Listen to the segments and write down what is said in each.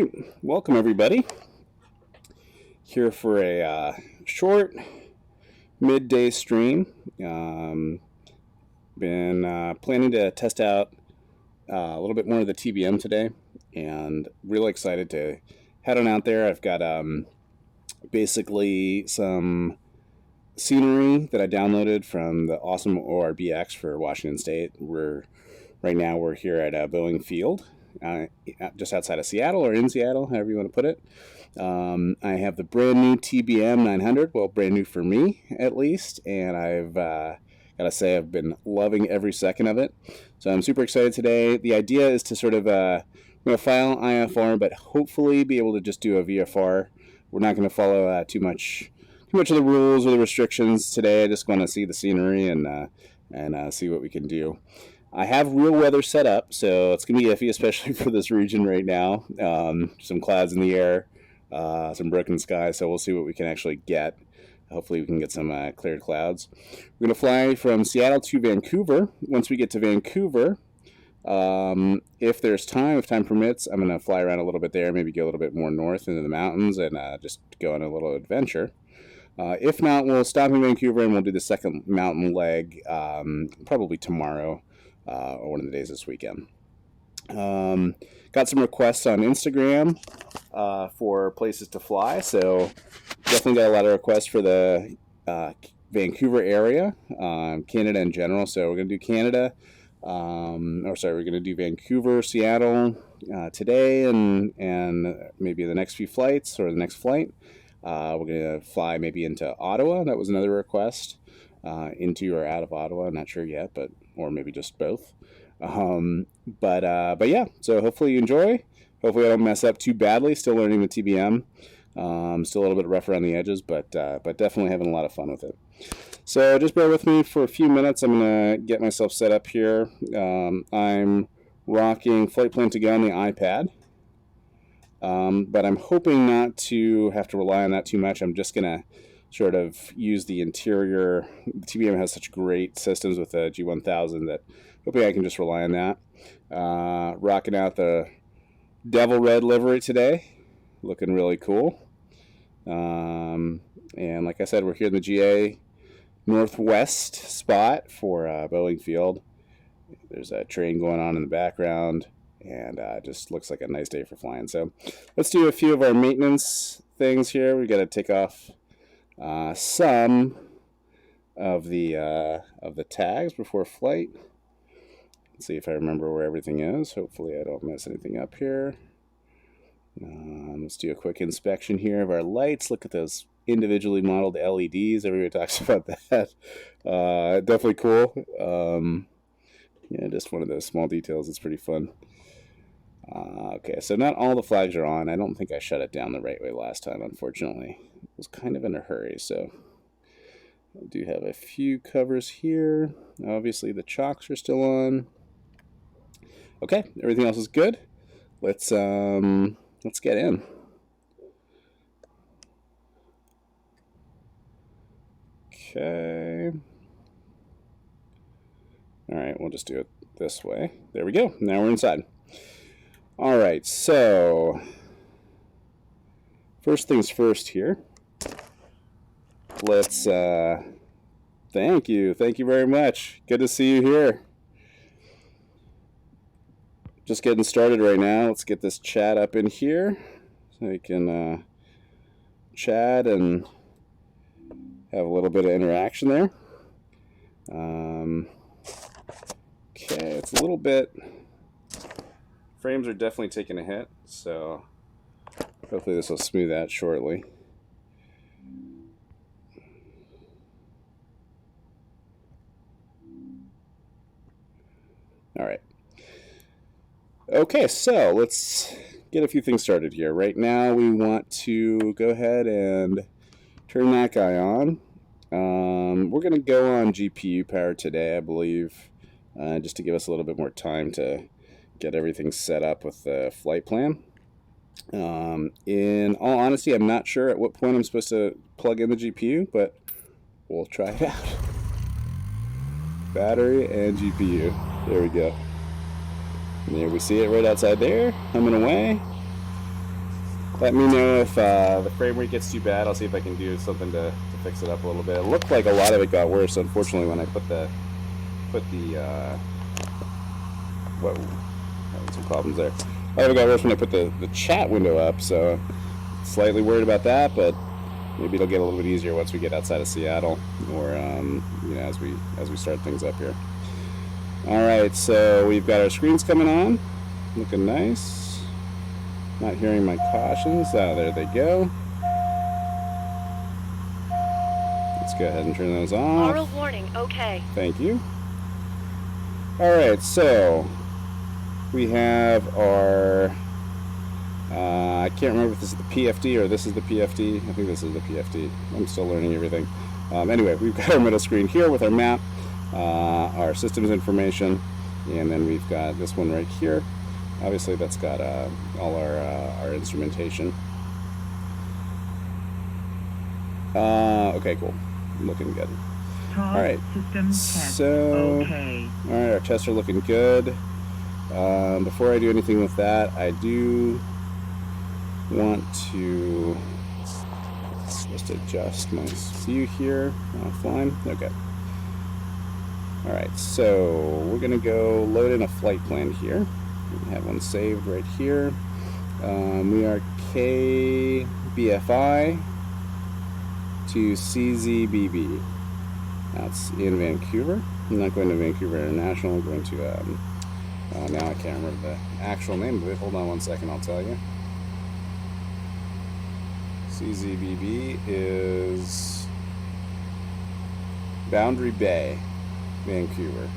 right, welcome everybody. Here for a short midday stream. Been planning to test out a little bit more of the TBM today, and really excited to head on out there. I've got basically some scenery that I downloaded from the awesome ORBX for Washington State. Right now we're here at Boeing Field, just outside of Seattle, or in Seattle, however you want to put it. I have the brand new TBM 900, well, brand new for me at least, and I've got to say I've been loving every second of it. So I'm super excited today. The idea is to sort of file IFR, but hopefully be able to just do a VFR. We're not going to follow too much of the rules or the restrictions today. I just want to see the scenery and see what we can do. I have real weather set up, so it's going to be iffy, especially for this region right now. Some clouds in the air, some broken sky, so we'll see what we can actually get. Hopefully we can get some cleared clouds. We're going to fly from Seattle to Vancouver. Once we get to Vancouver, if time permits, I'm going to fly around a little bit there, maybe go a little bit more north into the mountains and just go on a little adventure. If not, we'll stop in Vancouver and we'll do the second mountain leg probably tomorrow or one of the days this weekend. Got some requests on Instagram for places to fly, so definitely got a lot of requests for the Vancouver area, Canada in general. So we're going to do Canada, we're going to do Vancouver, Seattle today, and maybe the next few flights or the next flight. We're going to fly maybe into Ottawa. That was another request. Into or out of Ottawa, I'm not sure yet, or maybe just both. But yeah, so hopefully you enjoy. Hopefully I don't mess up too badly. Still learning the TBM. Still a little bit rough around the edges, but definitely having a lot of fun with it. So just bear with me for a few minutes. I'm going to get myself set up here. I'm rocking Flight Plan to Go on the iPad. But I'm hoping not to have to rely on that too much. I'm just going to sort of use the interior. The TBM has such great systems with the G1000 that hopefully I can just rely on that. Rocking out the Devil Red livery today. Looking really cool. And like I said, we're here in the GA Northwest spot for Boeing Field. There's a train going on in the background, and just looks like a nice day for flying. So let's do a few of our maintenance things here. We got to take off some of the tags before flight. Let's see if I remember where everything is. Hopefully I don't mess anything up here. Let's do a quick inspection here of our lights. Look at those individually modeled LEDs. Everybody talks about that. Definitely cool. Yeah, just one of those small details. It's pretty fun. Okay, so not all the flags are on. I don't think I shut it down the right way last time, unfortunately. I was kind of in a hurry, so I do have a few covers here. Obviously the chocks are still on. Okay, everything else is good. Let's get in. Okay. All right, we'll just do it this way. There we go. Now we're inside. All right, so first things first here. Let's thank you very much. Good to see you here. Just getting started right now. Let's get this chat up in here so you can chat and have a little bit of interaction there. Okay, it's a little bit, frames are definitely taking a hit, so hopefully this will smooth out shortly. All right. Okay, so let's get a few things started here. Right now we want to go ahead and turn that guy on. We're going to go on GPU power today, I believe, just to give us a little bit more time to get everything set up with the flight plan. In all honesty, I'm not sure at what point I'm supposed to plug in the GPU, but we'll try it out. Battery and GPU. There we go. And there we see it right outside there, humming away. Let me know if the frame rate gets too bad. I'll see if I can do something to fix it up a little bit. It looked like a lot of it got worse, unfortunately, when I put the whoa, having some problems there. A lot of it got worse when I put the chat window up, so slightly worried about that, but maybe it'll get a little bit easier once we get outside of Seattle, or as we start things up here. All right, so we've got our screens coming on, looking nice. Not hearing my cautions. Oh, there they go. Let's go ahead and turn those off. Aural warning. Okay. Thank you. All right, so we have our. I can't remember if this is the PFD or this is the PFD. I think this is the PFD. I'm still learning everything. Anyway, we've got our middle screen here with our map, our systems information, and then we've got this one right here. Obviously, that's got all our instrumentation. Okay, cool. Looking good. All right. So, okay. All right, our tests are looking good. Before I do anything with that, I do want to just adjust my view here offline. Okay. All right, so we're gonna go load in a flight plan here. We have one saved right here. We are KBFI to CZBB. That's in Vancouver. I'm not going to Vancouver International. I'm going to, now I can't remember the actual name of it. Hold on one second, I'll tell you. CZBB is Boundary Bay, Vancouver.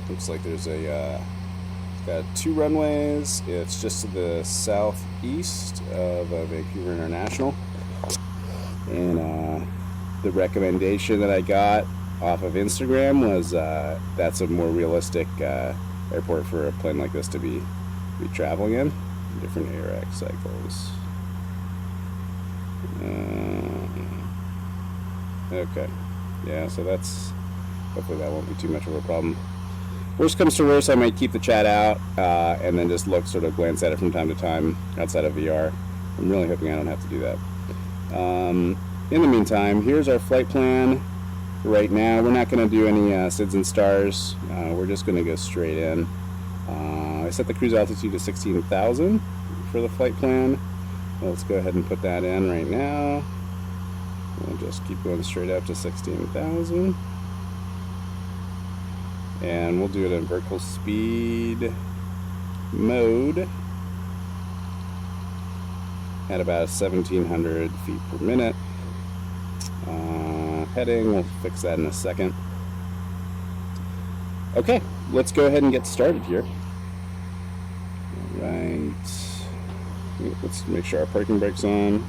Looks like there's it's got 2 runways. It's just to the southeast of Vancouver International. And the recommendation that I got off of Instagram was that's a more realistic airport for a plane like this to be traveling in. Different ARX cycles. Okay. Yeah, so that's, hopefully that won't be too much of a problem. Worst comes to worst, I might keep the chat out and then just sort of glance at it from time to time outside of VR. I'm really hoping I don't have to do that. In the meantime, here's our flight plan. Right now, we're not going to do any SIDS and stars. We're just going to go straight in. I set the cruise altitude to 16,000 for the flight plan. Let's go ahead and put that in right now. We'll just keep going straight up to 16,000. And we'll do it in vertical speed mode at about 1,700 feet per minute. Heading, we'll fix that in a second. Okay, let's go ahead and get started here. All right. Let's make sure our parking brake's on.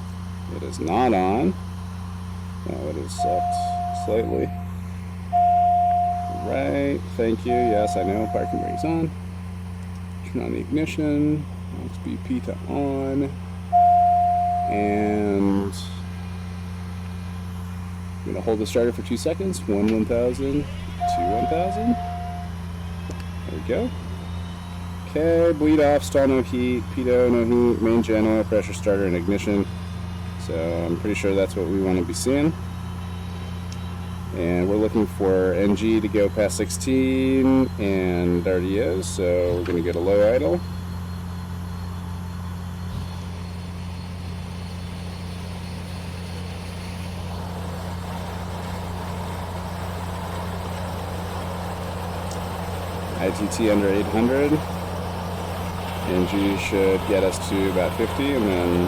It is not on. Oh, it is set slightly. Right, thank you. Yes, I know, parking brake's on. Turn on the ignition. Let's BP to on. And I'm going to hold the starter for 2 seconds. 1,000, 2,000. There we go. Okay, bleed off, stall no heat, pitot no heat, main gen oil pressure, starter and ignition. So I'm pretty sure that's what we want to be seeing. And we're looking for NG to go past 16, and it already is, so we're going to get a low idle. ITT under 800. NG should get us to about 50, and then,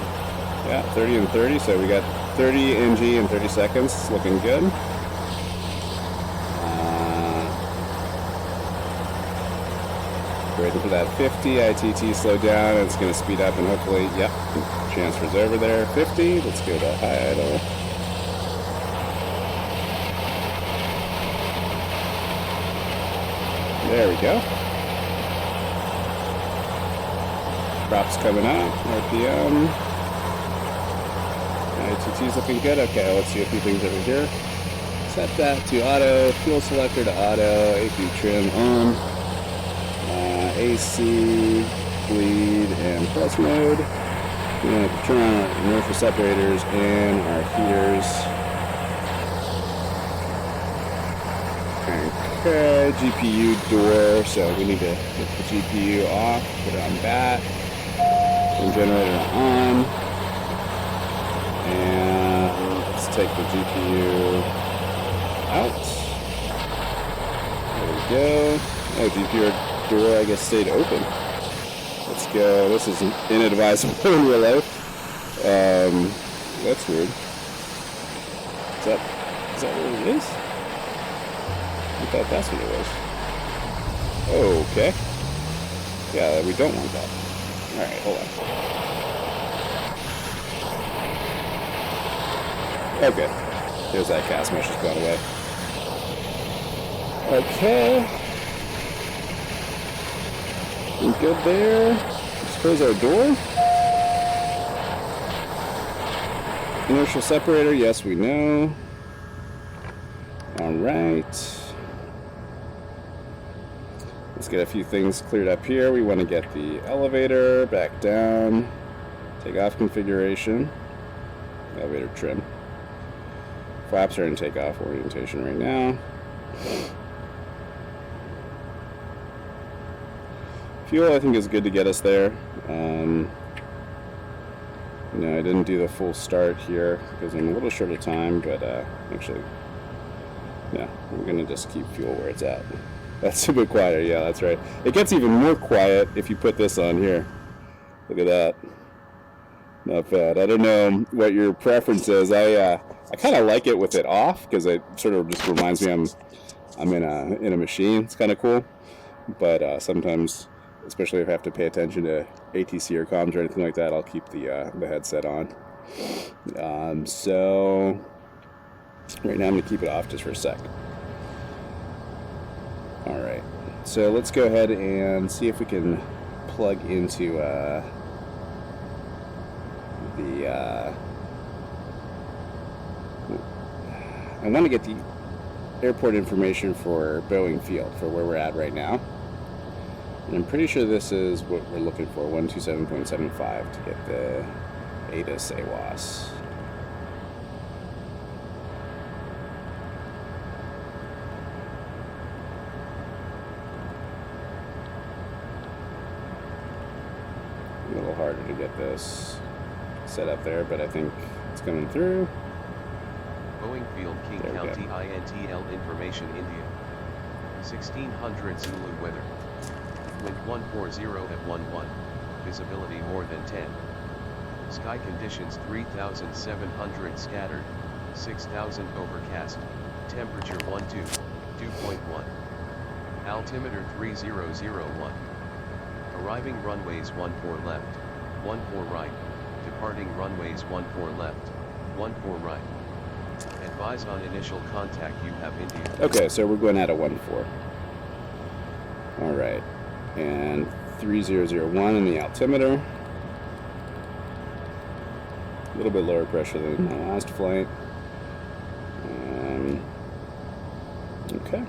yeah, 30 and 30, so we got 30 NG in 30 seconds. It's looking good. Waiting for that 50, ITT slow down, and it's going to speed up, and hopefully, yep, transfers over there. 50, let's go to high idle. There we go. Props coming up, RPM. ITT's looking good. Okay, let's see a few things over here. Set that to auto, fuel selector to auto, AP trim on. AC, bleed, and plus mode. We're going to turn on our inertial separators and our heaters. Okay, GPU door, so we need to get the GPU off, put it on bat, and generator on. And let's take the GPU out. There we go. Oh, GPU door, I guess, stayed open. Let's go. This is inadvisable in real life. That's weird. Is that what it is? I thought that's what it was. Okay. Yeah, we don't want that. Alright, hold on. Okay. There's that gas mesh has gone away. Okay. We good there. Let's close our door. Inertial separator, yes, we know. Alright. Let's get a few things cleared up here. We want to get the elevator back down. Takeoff configuration. Elevator trim. Flaps are in takeoff orientation right now. Fuel, I think, is good to get us there. I didn't do the full start here because I'm a little short of time, but actually, yeah, we're going to just keep fuel where it's at. That's a bit quieter, yeah, that's right. It gets even more quiet if you put this on here. Look at that. Not bad. I don't know what your preference is. I kind of like it with it off because it sort of just reminds me I'm in a machine. It's kind of cool. But sometimes, especially if I have to pay attention to ATC or comms or anything like that, I'll keep the headset on. So right now I'm going to keep it off just for a sec. Alright, so let's go ahead and see if we can plug into I want to get the airport information for Boeing Field, for where we're at right now. And I'm pretty sure this is what we're looking for, 127.75 to get the ATIS AWAS. A little harder to get this set up there, but I think it's coming through. Boeing Field, King County, INTL information, India. 1600 Zulu weather. Wind 140 at 11. Visibility more than 10. Sky conditions 3,700 scattered, 6,000 overcast. Temperature 2.1. Altimeter 3001. Arriving runways 14 left, 14 right. Departing runways 14 left, 14 right. Advise on initial contact, you have India. Okay, so we're going at a 14. Alright. And 3001 in the altimeter. A little bit lower pressure than my last flight. Okay.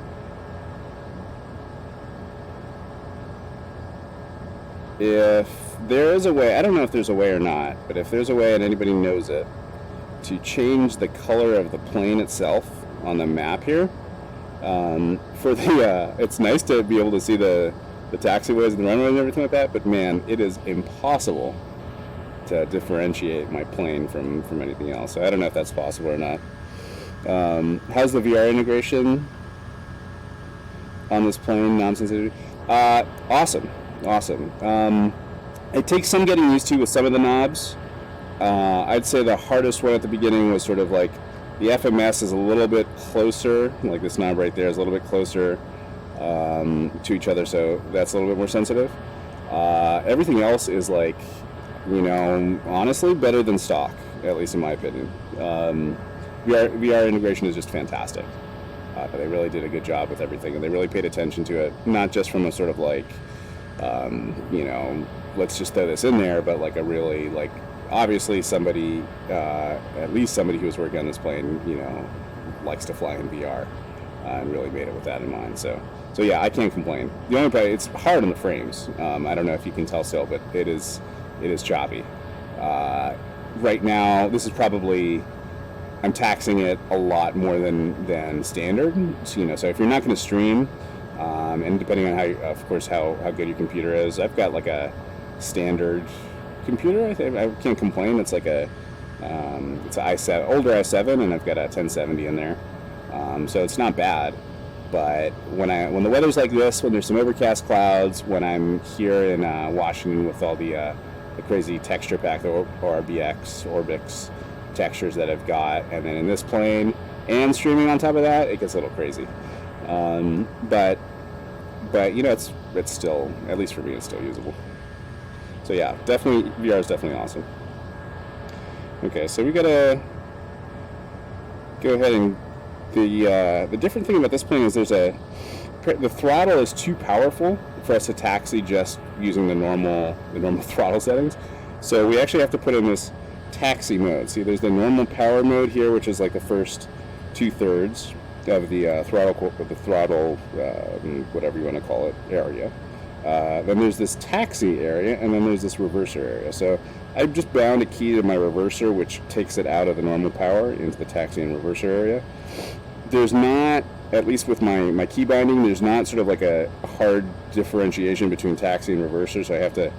If there is a way, I don't know if there's a way or not, but if there's a way and anybody knows it, to change the color of the plane itself on the map here, for the, it's nice to be able to see the taxiways and the runway and everything like that, but man, it is impossible to differentiate my plane from anything else. So I don't know if that's possible or not. How's the VR integration on this plane, non-sensitivity? Awesome. It takes some getting used to with some of the knobs. I'd say the hardest one at the beginning was sort of like the FMS is a little bit closer, like this knob right there is a little bit closer to each other, so that's a little bit more sensitive. Everything else is like, honestly better than stock, at least in my opinion. VR integration is just fantastic. They really did a good job with everything, and they really paid attention to it, not just from a sort of like, let's just throw this in there, but like a really, like, obviously somebody, at least somebody who was working on this plane, likes to fly in VR. and really made it with that in mind. So yeah, I can't complain. The only part, it's hard on the frames. I don't know if you can tell still, but it is choppy. Right now, this is probably, I'm taxing it a lot more than standard. So, so if you're not going to stream, and depending on of course, how good your computer is, I've got like a standard computer. I can't complain. It's like it's an i7, older i7, and I've got a 1070 in there. So it's not bad. But when the weather's like this, when there's some overcast clouds, when I'm here in Washington with all the crazy texture pack, the Orbix textures that I've got, and then in this plane and streaming on top of that, it gets a little crazy. But it's still, at least for me, it's still usable. So yeah, definitely VR is definitely awesome. Okay, so we gotta go ahead and the different thing about this plane is the throttle is too powerful for us to taxi just using the normal throttle settings. So we actually have to put in this taxi mode. See, there's the normal power mode here, which is like the first 2/3 of the throttle, whatever you want to call it, area. Then there's this taxi area, and then there's this reverser area. So I just bound a key to my reverser, which takes it out of the normal power into the taxi and reverser area. There's not, at least with my key binding, there's not sort of like a hard differentiation between taxi and reverser, so I have to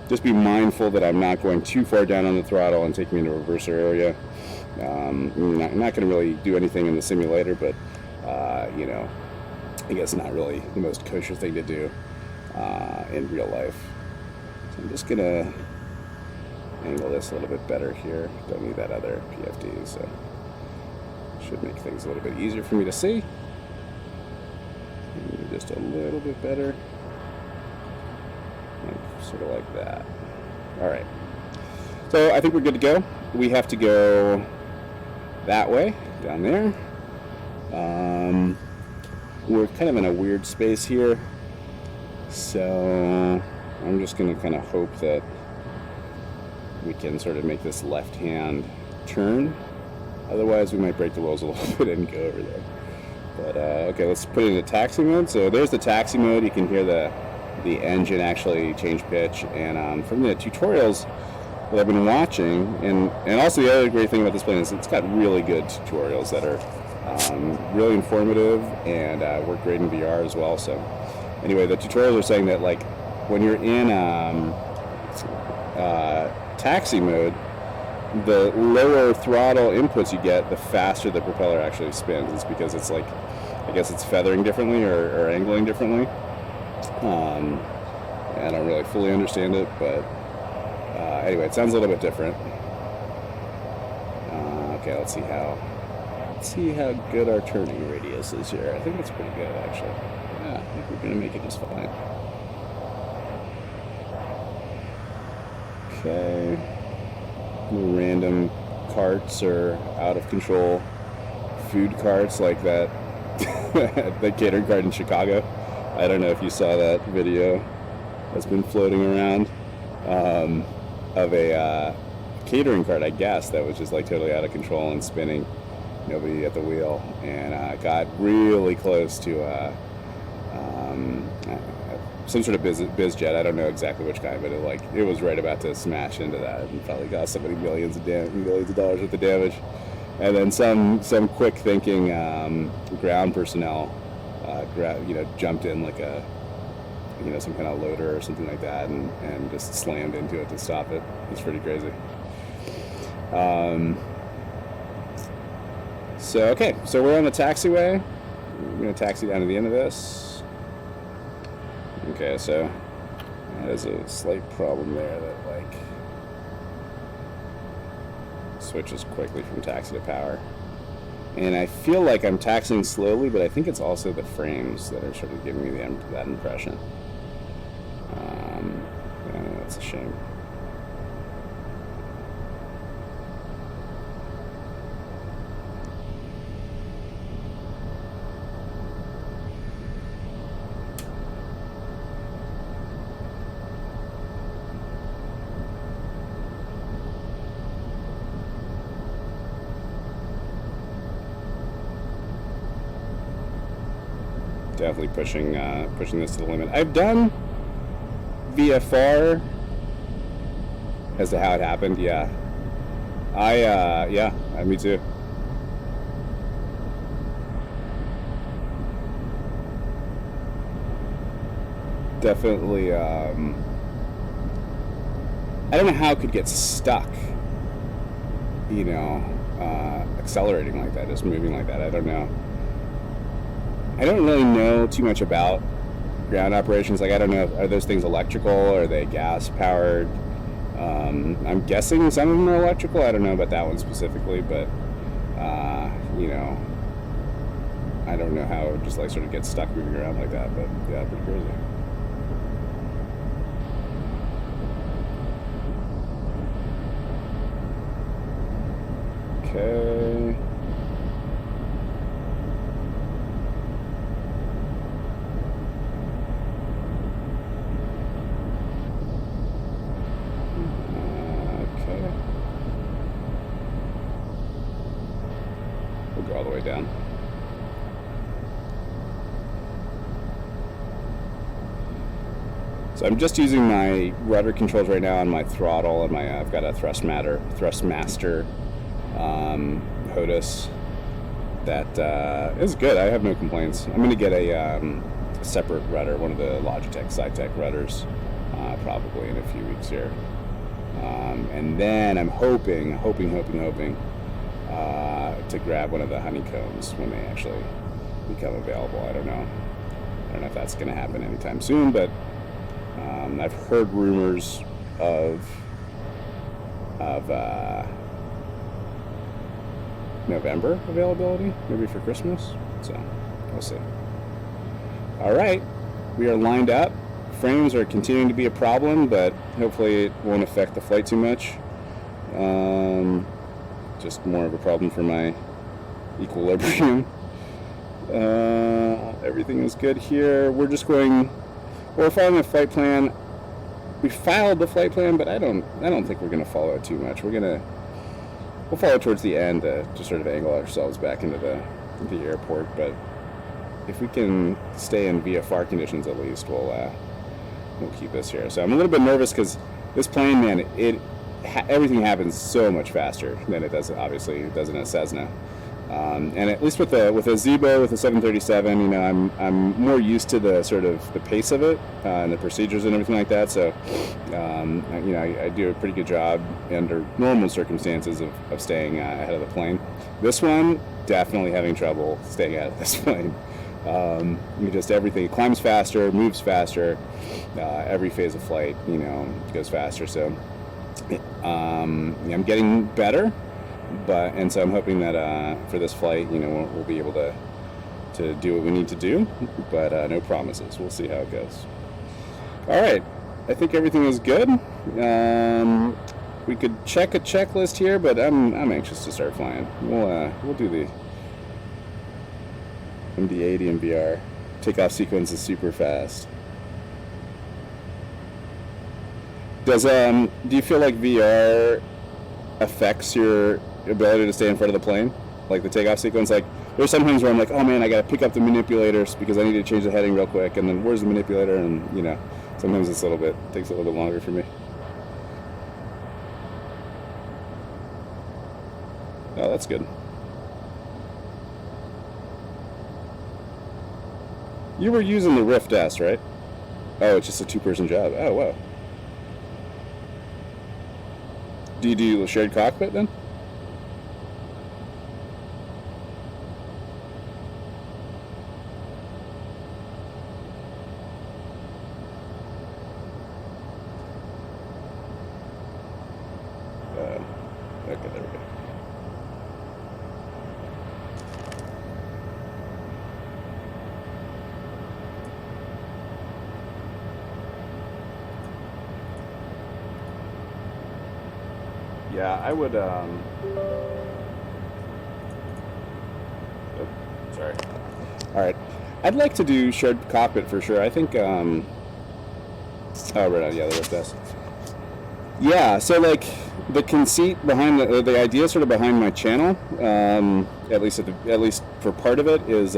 just be mindful that I'm not going too far down on the throttle and taking me into reverser area. I'm not going to really do anything in the simulator, but I guess not really the most kosher thing to do in real life. So I'm just going to angle this a little bit better here. Don't need that other PFD, so should make things a little bit easier for me to see. Just a little bit better. Sort of like that. All right. So I think we're good to go. We have to go that way, down there. We're kind of in a weird space here. So I'm just going to kind of hope that we can sort of make this left-hand turn. Otherwise, we might break the rules a little bit and go over there. But, okay, let's put it into taxi mode. So there's the taxi mode. You can hear the engine actually change pitch. And from the tutorials that I've been watching, and also the other great thing about this plane is it's got really good tutorials that are really informative and work great in VR as well. So anyway, the tutorials are saying that, like, when you're in taxi mode, the lower throttle inputs you get, the faster the propeller actually spins. It's because it's like, I guess it's feathering differently or angling differently. I don't really fully understand it, but anyway, it sounds a little bit different. Okay, let's see how good our turning radius is here. I think it's pretty good, actually. Yeah, I think we're gonna make it just fine. Okay. Random carts or out of control food carts like that the catering cart in Chicago. I don't know if you saw that video that's been floating around of a catering cart, I guess, that was just like totally out of control and spinning, nobody at the wheel, and got really close to some sort of biz jet. I don't know exactly which kind, but it was right about to smash into that and probably cost somebody millions of dollars worth of damage. And then some quick thinking ground personnel, jumped in like a some kind of loader or something like that, and just slammed into it to stop it. It's pretty crazy. So we're on the taxiway. We're gonna taxi down to the end of this. Okay, so there's a slight problem there that switches quickly from taxi to power. And I feel like I'm taxiing slowly, but I think it's also the frames that are sort of giving me that impression. That's a shame. definitely pushing this to the limit. I've done VFR as to how it happened. Yeah, me too. Definitely. I don't know how it could get stuck. Accelerating like that, just moving like that. I don't know. I don't really know too much about ground operations. Like, I don't know, are those things electrical? Or are they gas powered? I'm guessing some of them are electrical. I don't know about that one specifically, but I don't know how it just like sort of gets stuck moving around like that. But yeah, pretty crazy. Okay. We'll go all the way down. So I'm just using my rudder controls right now on my throttle, and I've got a Thrustmaster HOTUS that is good. I have no complaints. I'm going to get a separate rudder, one of the Logitech SciTech rudders, probably in a few weeks here. And then I'm hoping to grab one of the honeycombs when they actually become available. I don't know if that's going to happen anytime soon, but I've heard rumors of November availability, maybe for Christmas. So we'll see. All right, we are lined up. Frames are continuing to be a problem, but hopefully it won't affect the flight too much. Just more of a problem for my equilibrium. Everything is good here. We're following a flight plan. We filed the flight plan, but I don't think we're going to follow it too much. We'll follow it towards the end to sort of angle ourselves back into the airport. But if we can stay in VFR conditions at least, we'll keep this here. So I'm a little bit nervous because this plane, man, everything happens so much faster than it does. Obviously, it does in a Cessna. And at least with a Zibo, with a 737, I'm more used to the sort of the pace of it and the procedures and everything like that. So, I do a pretty good job under normal circumstances of staying ahead of the plane. This one, definitely having trouble staying ahead of this plane. Just everything, it climbs faster, moves faster. Every phase of flight, goes faster. So, I'm getting better. And so I'm hoping that for this flight, we'll be able to do what we need to do, but no promises. We'll see how it goes. All right, I think everything is good. We could check a checklist here, but I'm anxious to start flying. We'll do the MD-80 and VR. Takeoff sequence is super fast. Do you feel like VR affects your ability to stay in front of the plane, like the takeoff sequence? Like, there's sometimes where I'm like, oh man, I gotta pick up the manipulators because I need to change the heading real quick, and then where's the manipulator? And sometimes takes a little bit longer for me. Oh, that's good. You were using the Rift S, right? Oh, it's just a two-person job. Oh, wow. Do you do a shared cockpit then? Okay, there we go. Yeah, I would, oh, sorry. All right. I'd like to do shared cockpit for sure. I think, oh, right on, yeah, the Rift S. Yeah, so like the conceit behind the idea sort of behind my channel, at least for part of it, is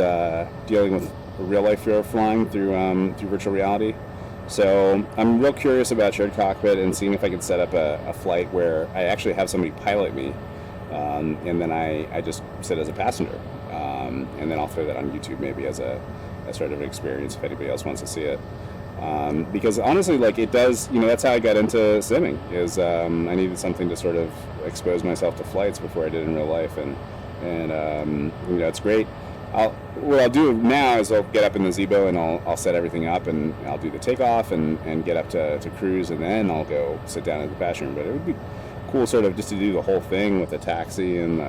dealing with real life fear of flying through virtual reality. So I'm real curious about shared cockpit and seeing if I can set up a flight where I actually have somebody pilot me, and then I just sit as a passenger, and then I'll throw that on YouTube maybe as a sort of experience if anybody else wants to see it. Because honestly, like it does, that's how I got into simming. Is I needed something to sort of expose myself to flights before I did in real life, and it's great. What I'll do now is I'll get up in the Zebo and I'll set everything up and I'll do the takeoff and get up to cruise, and then I'll go sit down at the passenger room. But it would be cool, sort of, just to do the whole thing with the taxi and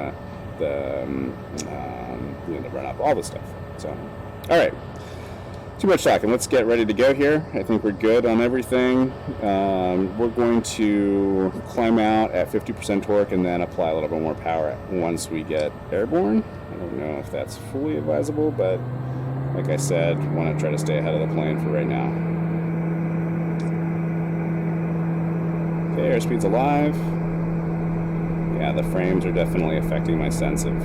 the run up, all this stuff. So, all right. Too much talking. Let's get ready to go here. I think we're good on everything. We're going to climb out at 50% torque and then apply a little bit more power once we get airborne. I don't know if that's fully advisable, but like I said, I want to try to stay ahead of the plane for right now. Okay, airspeed's alive. Yeah, the frames are definitely affecting my sense of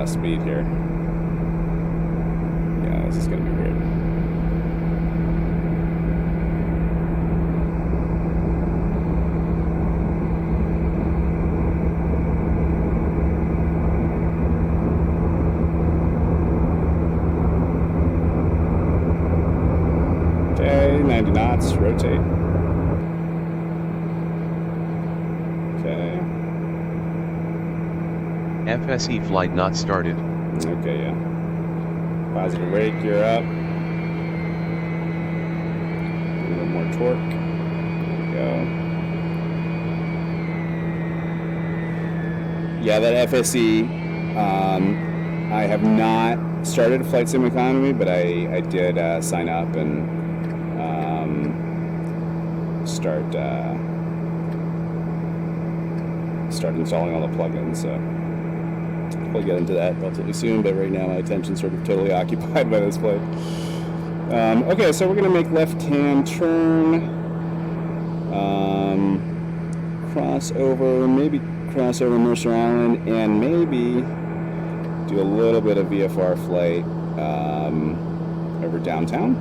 speed here. This is going to be weird. Okay, 90 knots, rotate. Okay. FSE flight not started. Okay, yeah. Positive rate, gear up. A little more torque. There we go. Yeah, that FSE, I have not started Flight Sim Economy, but I did sign up and start installing all the plugins, so we'll get into that relatively soon, but right now my attention's sort of totally occupied by this flight. Okay, so we're going to make left-hand turn, maybe cross over Mercer Island, and maybe do a little bit of VFR flight over downtown,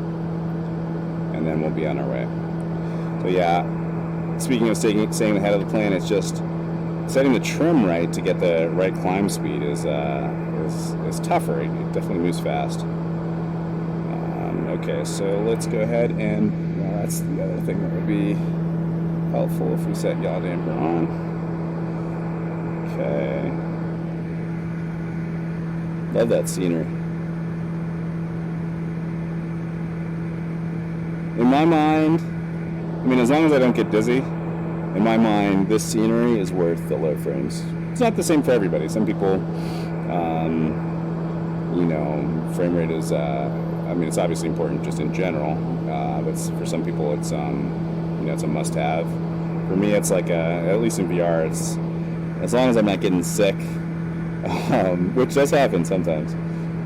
and then we'll be on our way. So yeah, speaking of staying ahead of the plane, it's just setting the trim right to get the right climb speed is tougher. It definitely moves fast. Okay, so let's go ahead and that's the other thing that would be helpful if we set yaw damper on. Okay. Love that scenery. In my mind, as long as I don't get dizzy, in my mind, this scenery is worth the low frames. It's not the same for everybody. Some people, frame rate is, it's obviously important just in general, but for some people it's, it's a must-have. For me, it's like, at least in VR, it's, as long as I'm not getting sick, which does happen sometimes,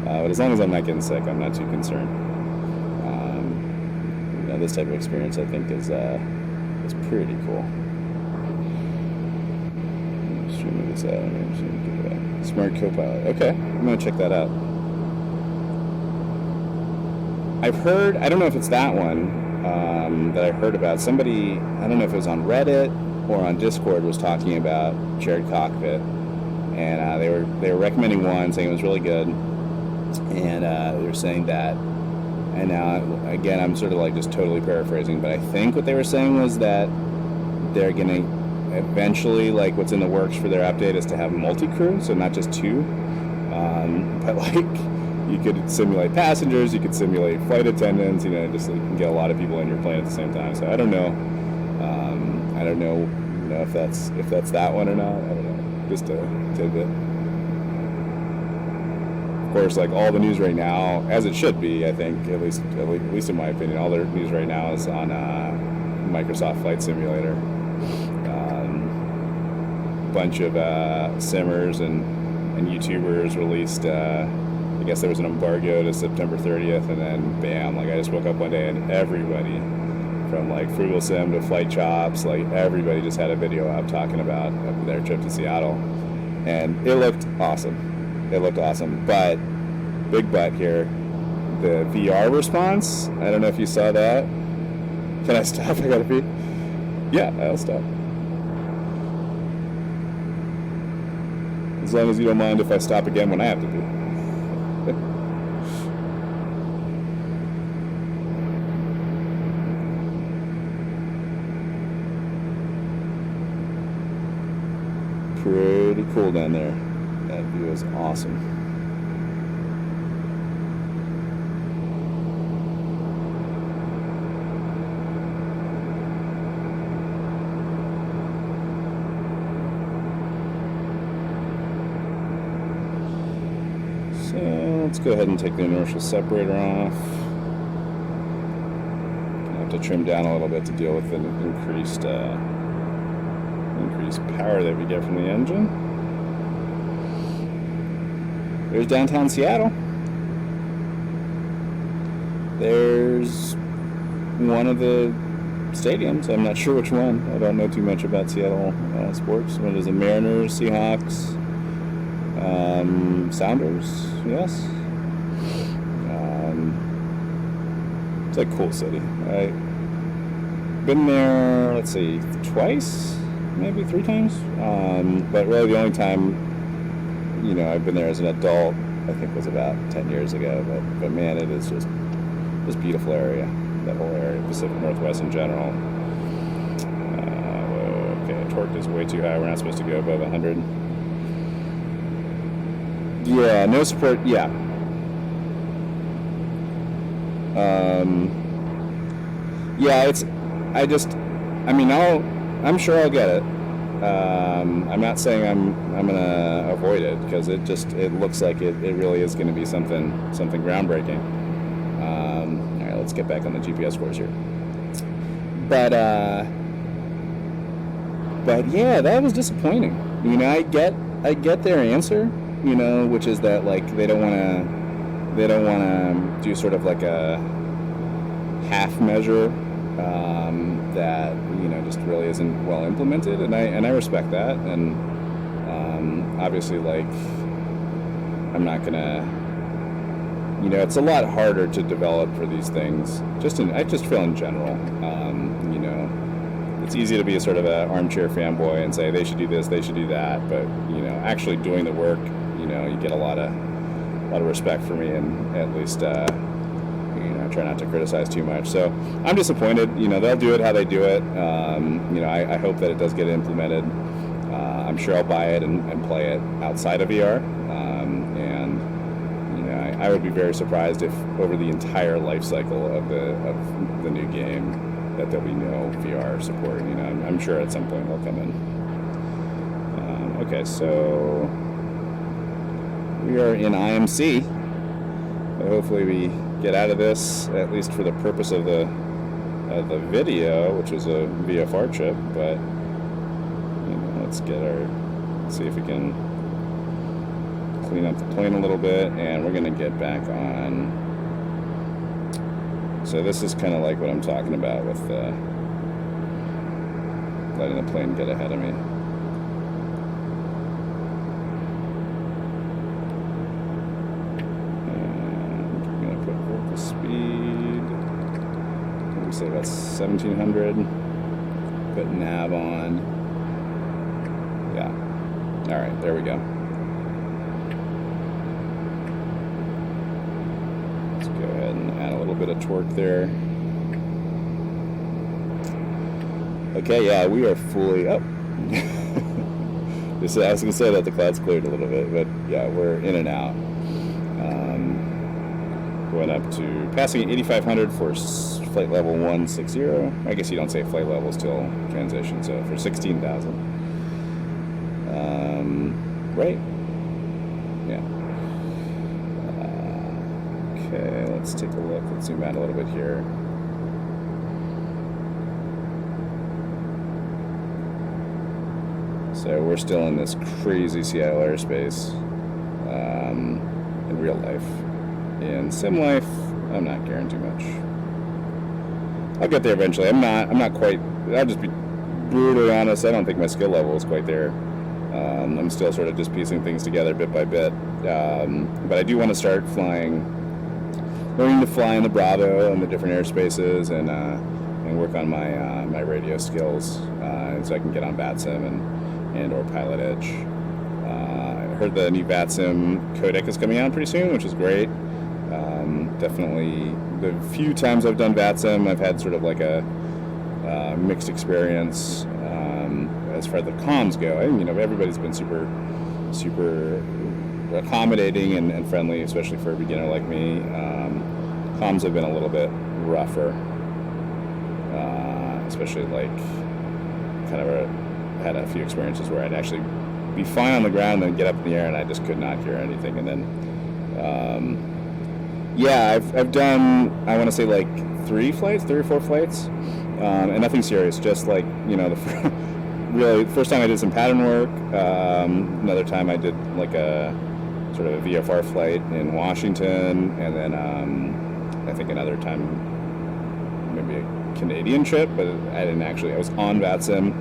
but as long as I'm not getting sick, I'm not too concerned. This type of experience, I think, is pretty cool. This out. Smart Copilot. Okay, I'm going to check that out. I've heard, I don't know if it's that one that I heard about. Somebody, I don't know if it was on Reddit or on Discord, was talking about shared cockpit, and they were recommending one, saying it was really good, and they were saying that. And now, again, I'm sort of like just totally paraphrasing, but I think what they were saying was that they're going to eventually, like, what's in the works for their update is to have multi-crew, so not just two, but like you could simulate passengers, you could simulate flight attendants, just like, you can get a lot of people in your plane at the same time. So I don't know if that's that one or not. I don't know, just a tidbit. Of course, like all the news right now, as it should be, I think, at least in my opinion, all the news right now is on Microsoft Flight Simulator. Bunch of simmers and YouTubers released, I guess there was an embargo to September 30th, and then bam, like I just woke up one day and everybody from like Frugal Sim to Flight Chops, like everybody just had a video up talking about their trip to Seattle, and it looked awesome. But big butt here. The VR response. I don't know if you saw that. Can I stop? I gotta pee. Yeah, I'll stop. As long as you don't mind if I stop again when I have to pee. Pretty cool down there. That view is awesome. So let's go ahead and take the inertial separator off. I have to trim down a little bit to deal with the increased power that we get from the engine. There's downtown Seattle. There's one of the stadiums. I'm not sure which one. I don't know too much about Seattle sports. What is it? Mariners, Seahawks, Sounders. Yes. It's a cool city. I've been there, let's see, twice, maybe 3 times. But really the only time, I've been there as an adult, I think was about 10 years ago. But man, it is just this beautiful area, that whole area, Pacific Northwest in general. Okay, torque is way too high. We're not supposed to go above 100. Yeah, no support. Yeah. I'm sure I'll get it. I'm not saying I'm gonna avoid it, because it looks like it really is gonna be something groundbreaking. All right, let's get back on the GPS course here. But yeah, that was disappointing. I get their answer, which is that like they don't want to do sort of like a half measure that just really isn't well implemented, and I respect that, and obviously like I'm not gonna it's a lot harder to develop for these things. I just feel in general, it's easy to be a sort of an armchair fanboy and say they should do this, they should do that, but actually doing the work, you get a lot of respect for me, and at least I try not to criticize too much. So I'm disappointed. They'll do it how they do it. I hope that it does get implemented. I'm sure I'll buy it and play it outside of VR. And I would be very surprised if over the entire life cycle of the new game that there'll be no VR support. I'm sure at some point they'll come in. Okay, so we are in IMC. But hopefully we get out of this, at least for the purpose of the video, which is a VFR chip. But let's see if we can clean up the plane a little bit, and we're gonna get back on. So this is kind of like what I'm talking about with letting the plane get ahead of me. Speed, we say about 1700. Put nav on. Yeah. All right, there we go. Let's go ahead and add a little bit of torque there. Okay, yeah, we are fully up. I was gonna say that the clouds cleared a little bit, but yeah, we're in and out. Going up to passing 8,500 for flight level 160. I guess you don't say flight levels till transition, so for 16,000. Right? Yeah. Okay, let's take a look. Let's zoom out a little bit here. So we're still in this crazy Seattle airspace in real life. In sim life, I'm not caring too much. I'll get there eventually. I'm not quite. I'll just be brutally honest. I don't think my skill level is quite there. I'm still sort of just piecing things together bit by bit. But I do want to start learning to fly in the Bravo and the different airspaces, and work on my radio skills, so I can get on VATSIM and or Pilot Edge. I heard the new VATSIM codec is coming out pretty soon, which is great. Definitely, the few times I've done VATSIM, I've had sort of like a mixed experience as far as the comms go. Everybody's been super accommodating and friendly, especially for a beginner like me. Comms have been a little bit rougher, especially like had a few experiences where I'd actually be fine on the ground and then get up in the air and I just could not hear anything. And then I've done, I want to say like 3 or 4 flights, and nothing serious, just like the first time I did some pattern work. Another time I did like a sort of a VFR flight in Washington, and then I think another time maybe a Canadian trip, but I was on VATSIM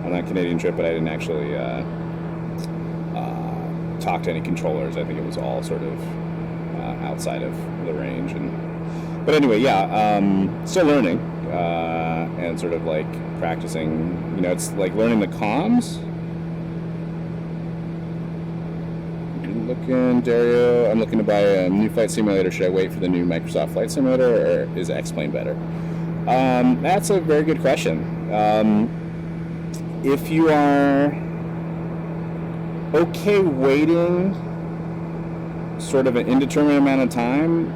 on that Canadian trip, but I didn't actually talk to any controllers. I think it was all sort of outside of the range. But anyway, still learning, and sort of like practicing. It's like learning the comms. Dario, I'm looking to buy a new flight simulator. Should I wait for the new Microsoft Flight Simulator, or is X-Plane better? That's a very good question. If you are okay waiting sort of an indeterminate amount of time,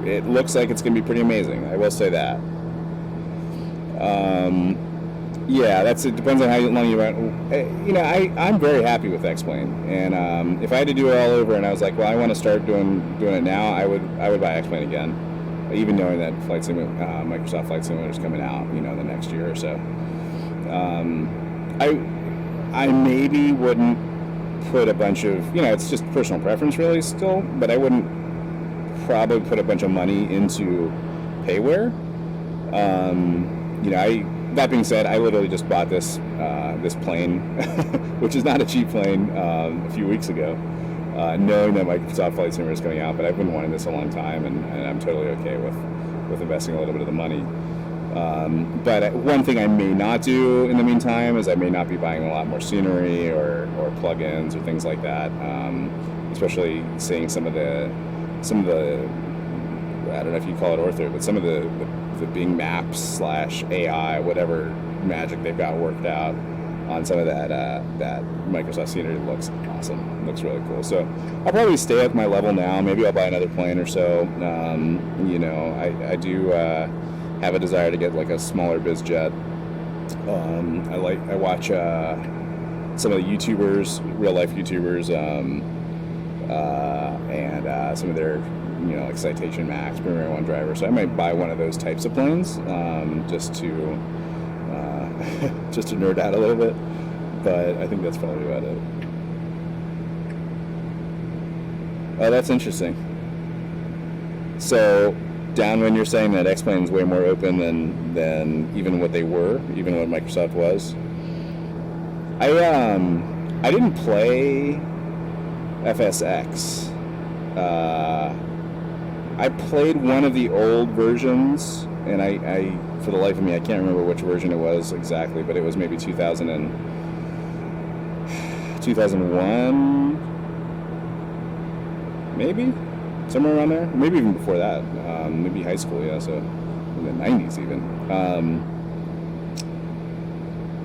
it looks like it's going to be pretty amazing. I will say that. It depends on how long you want. I'm very happy with X-Plane, and if I had to do it all over, and I was like, well, I want to start doing it now, I would buy X-Plane again, even knowing that Microsoft Flight Simulator is coming out, the next year or so. I maybe wouldn't put a bunch of, it's just personal preference really still, but I wouldn't probably put a bunch of money into payware. That being said, I literally just bought this plane, which is not a cheap plane, a few weeks ago, knowing that Microsoft Flight Simulator is coming out. But I've been wanting this a long time, and I'm totally okay with investing a little bit of the money. But one thing I may not do in the meantime is I may not be buying a lot more scenery or plugins or things like that. Especially seeing some of the I don't know if you call it ortho, but some of the Bing Maps / AI, whatever magic they've got worked out on some of that Microsoft scenery looks awesome. It looks really cool. So I'll probably stay at my level now. Maybe I'll buy another plane or so. I do have a desire to get like a smaller biz jet. I watch some of the YouTubers, real life YouTubers, and some of their like Citation Max, Premier One driver. So I might buy one of those types of planes, just to nerd out a little bit. But I think that's probably about it. Oh, that's interesting. So downwind, you're saying that X-Plane is way more open than even what they were, even what Microsoft was. I didn't play FSX. I played one of the old versions, and I for the life of me, I can't remember which version it was exactly, but it was maybe 2001, maybe? Somewhere around there? Maybe even before that. Maybe high school, so in the 90s even.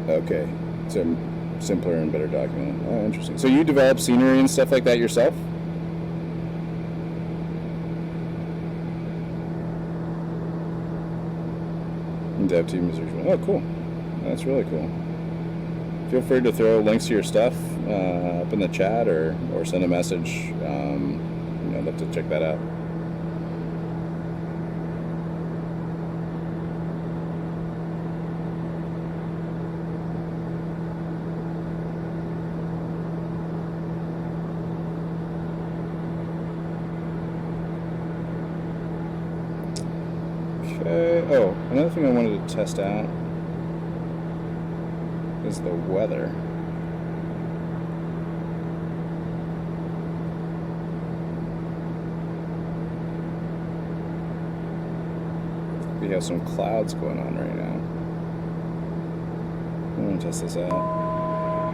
Okay, so simpler and better documented. Oh, interesting. So you develop scenery and stuff like that yourself? Dev team is usual. Oh, cool. That's really cool. Feel free to throw links to your stuff up in the chat or send a message. I'd love to check that out. Okay. Oh, another thing I wanted to test out is the weather. have some clouds going on right now. I'm gonna test this out.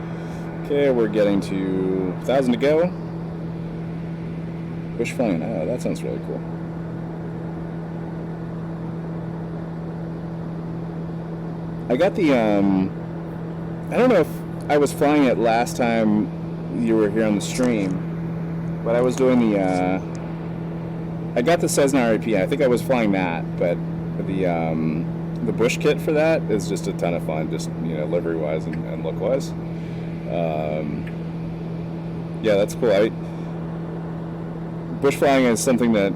Okay, we're getting to 1,000 to go. Bush flying. Oh, that sounds really cool. I got the I don't know if I was flying it last time you were here on the stream, but I was doing the I got the Cessna RAP. I think I was flying that, but the bush kit for that is just a ton of fun, just livery wise and look wise. Yeah, that's cool. Bush flying is something that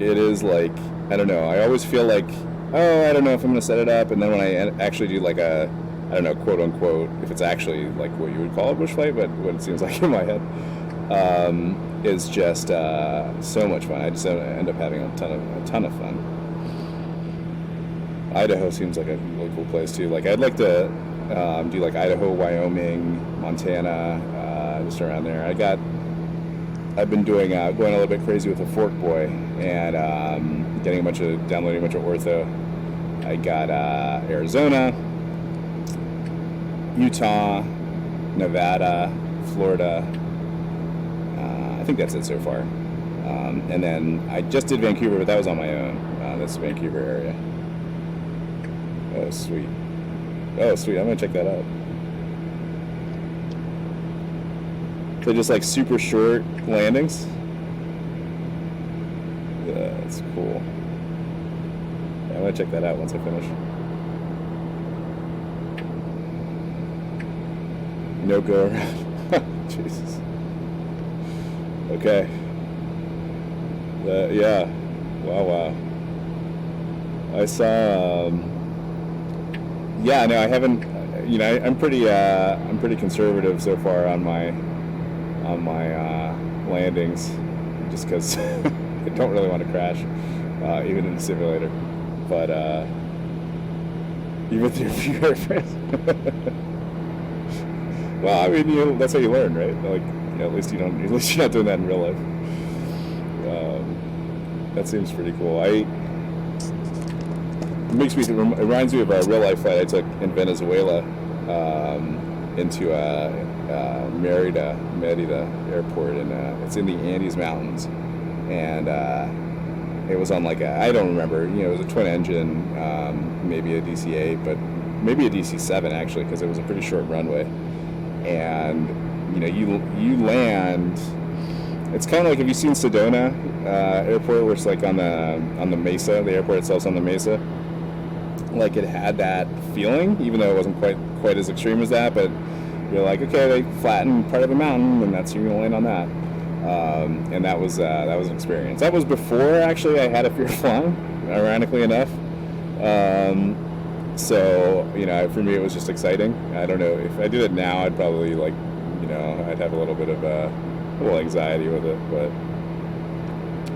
it is like, I don't know. I always feel like, oh, I don't know if I'm gonna set it up, and then when I actually do like a, I don't know, quote unquote, if it's actually like what you would call a bush flight, but what it seems like in my head, is just so much fun. I just end up having a ton of fun. Idaho seems like a really cool place too. Like I'd like to do like Idaho, Wyoming, Montana, just around there. I've been doing going a little bit crazy with a Fork Boy and downloading a bunch of ortho. I got Arizona, Utah, Nevada, Florida. I think that's it so far. And then I just did Vancouver, but that was on my own. That's the Vancouver area. Oh, sweet. Oh, sweet. I'm going to check that out. So just like super short landings. Yeah, that's cool. Yeah, I'm going to check that out once I finish. No go around. Jesus. Okay. Yeah. Wow. I saw. Yeah, no, I haven't. I'm pretty conservative so far on my landings, just because I don't really want to crash, even in the simulator. But even through fearfreeflight. Well, I mean, that's how you learn, right? Like, at least you're not doing that in real life. That seems pretty cool. It reminds me of a real life flight I took in Venezuela into Merida airport, and it's in the Andes Mountains, and it was on like I don't remember, it was a twin engine, maybe a DC-8, but maybe a DC-7 actually, because it was a pretty short runway, and you land. It's kind of like, have you seen Sedona Airport, where it's like on the mesa? The airport itself's on the mesa. Like, it had that feeling, even though it wasn't quite as extreme as that. But you're like, okay, they flattened part of a mountain, and you're gonna land on that. And that was an experience. That was before actually I had a fear of flying, ironically enough. So for me it was just exciting. I don't know if I did it now, I'd probably I'd have a little bit of a little anxiety with it, but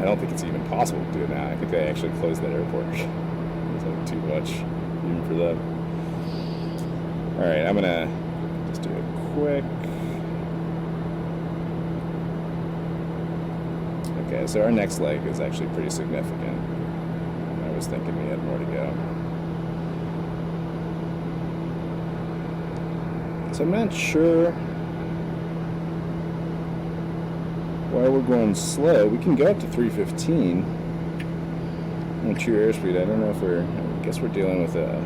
I don't think it's even possible to do it now. I think they actually closed that airport. It's like too much even for them. All right, I'm gonna just do a quick. Okay, so our next leg is actually pretty significant. I was thinking we had more to go. So I'm not sure why we're going slow. We can go up to 315 on true airspeed. I don't know if I guess we're dealing with a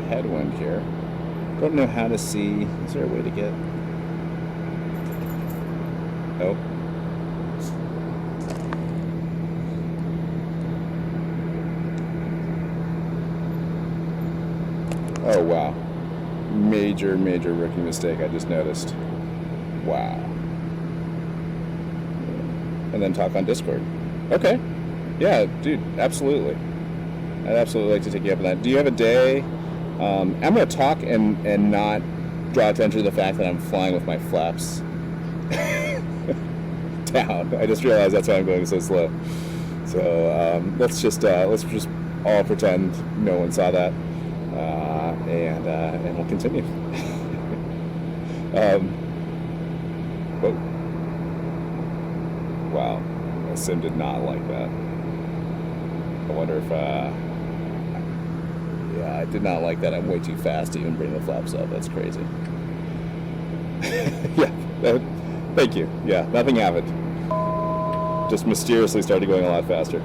headwind here. Don't know how to see. Is there a way to get? Nope. Oh wow. Major rookie mistake I just noticed. Wow. And then talk on Discord. Okay. Yeah, dude, absolutely. I'd absolutely like to take you up on that. Do you have a day? I'm going to talk and not draw attention to the fact that I'm flying with my flaps down. I just realized that's why I'm going so slow. So let's just all pretend no one saw that, and we'll continue. Whoa. Wow, my sim did not like that. wonder if, yeah, I did not like that. I'm way too fast to even bring the flaps up. That's crazy. Yeah, thank you. Yeah, nothing happened. Just mysteriously started going a lot faster.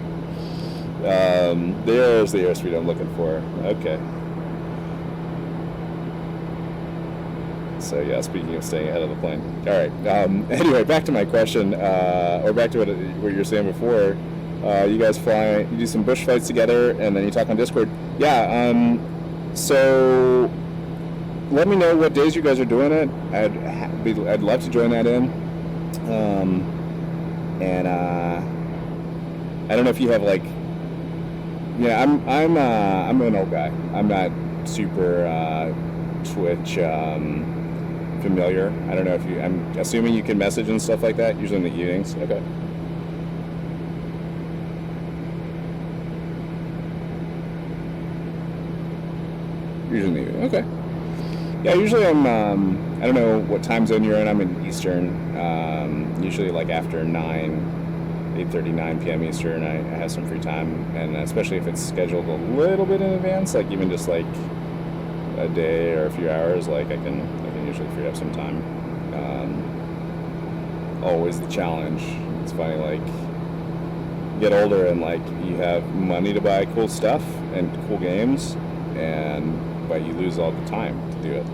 There's the airspeed I'm looking for. Okay. So yeah, speaking of staying ahead of the plane. All right. Anyway, back to my question, or back to what you were saying before. You guys fly, you do some bush flights together, and then you talk on Discord. Yeah. So let me know what days you guys are doing it. I'd love to join that in. And I don't know if you have like. Yeah, I'm an old guy. I'm not super Twitch familiar. I don't know if you. I'm assuming you can message and stuff like that. Usually in the evenings. Okay. Usually in the evening. Okay. Yeah. Usually I'm. I don't know what time zone you're in. I'm in Eastern. Usually like after 8:39 p.m. Eastern, I have some free time, and especially if it's scheduled a little bit in advance, like even just like a day or a few hours, like I can usually free up some time. Always the challenge. It's funny, like you get older and like you have money to buy cool stuff and cool games, but you lose all the time to do it.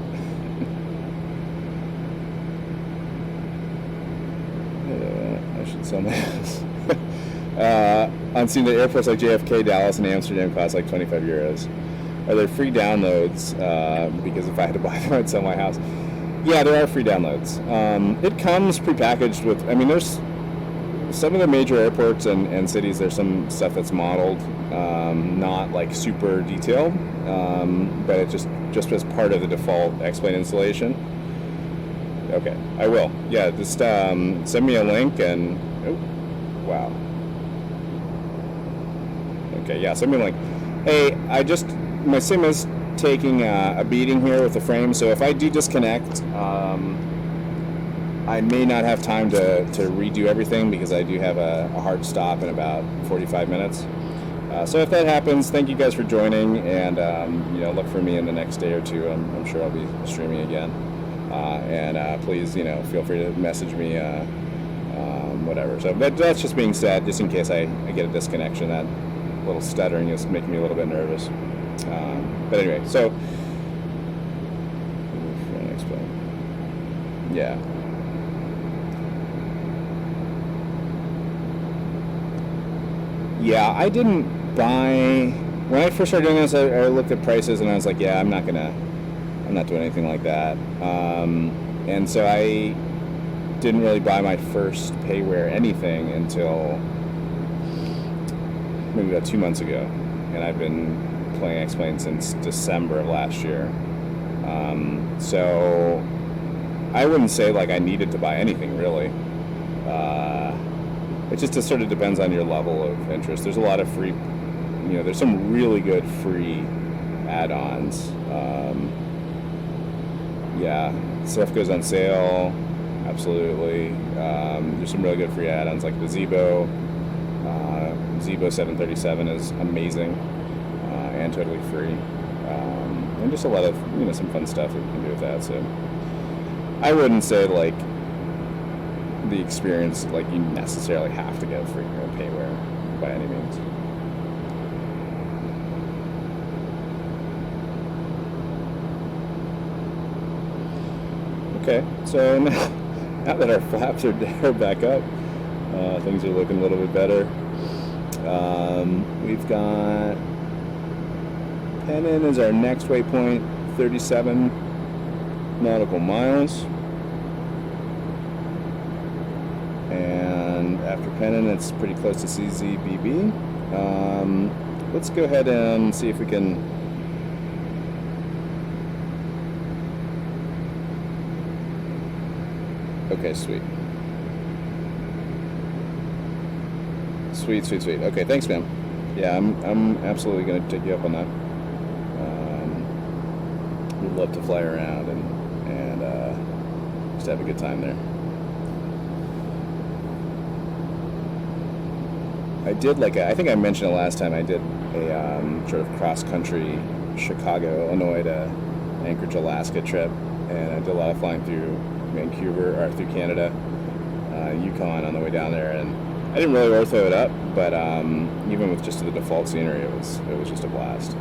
I should sell my house. On seeing the airports like JFK, Dallas, and Amsterdam cost like 25 euros. Are there free downloads? Because if I had to buy them, I'd sell my house. Yeah, there are free downloads. It comes prepackaged with. I mean, there's some of the major airports and cities. There's some stuff that's modeled, not like super detailed, but it just as part of the default X-Plane installation. Okay, I will. Yeah, just send me a link and. Oh, wow. Okay, yeah, send me a link. Hey, my sim is taking a beating here with the frame, so if I do disconnect, I may not have time to redo everything because I do have a hard stop in about 45 minutes. So if that happens, thank you guys for joining, and look for me in the next day or two. I'm sure I'll be streaming again. Please, feel free to message me, whatever. So that's just being said, just in case I get a disconnection. That little stuttering is making me a little bit nervous. But anyway, so yeah. Yeah, I didn't buy when I first started doing this. I looked at prices and I was like, yeah, I'm not doing anything like that. And so I didn't really buy my first payware anything until maybe about 2 months ago, and I've been playing X-Plane since December of last year. So I wouldn't say like I needed to buy anything really. It just sort of depends on your level of interest. There's a lot of free, there's some really good free add-ons. Yeah, stuff goes on sale, absolutely. There's some really good free add-ons like the Zebo 737 is amazing and totally free. And just a lot of, some fun stuff that you can do with that. So I wouldn't say like the experience, like you necessarily have to get free or payware by any means. Okay, so now that our flaps are back up, things are looking a little bit better. We've got Pennon is our next waypoint, 37 nautical miles. And after Pennon, it's pretty close to CZBB. Let's go ahead and see if we can. Okay, sweet. Sweet. Okay, thanks, man. Yeah, I'm absolutely going to take you up on that. We'd love to fly around and just have a good time there. I did I think I mentioned it last time. I did a sort of cross country Chicago, Illinois to Anchorage, Alaska trip, and I did a lot of flying through Vancouver or through Canada, Yukon on the way down there, and I didn't really ortho it up, but even with just the default scenery, it was just a blast.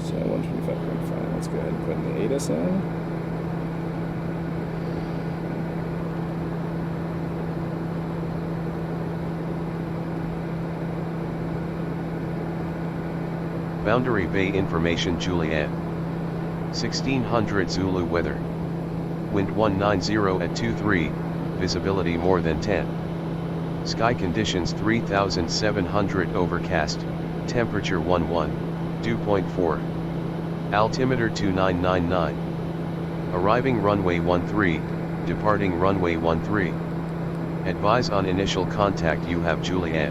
So 125.5. Let's go ahead and put in the ATIS in. Boundary Bay information Juliet. 1600 Zulu weather. Wind 190 at 23, visibility more than 10. Sky conditions 3700 overcast, temperature 11, dew point 4. Altimeter 2999. Arriving runway 13, departing runway 13. Advise on initial contact you have Juliet.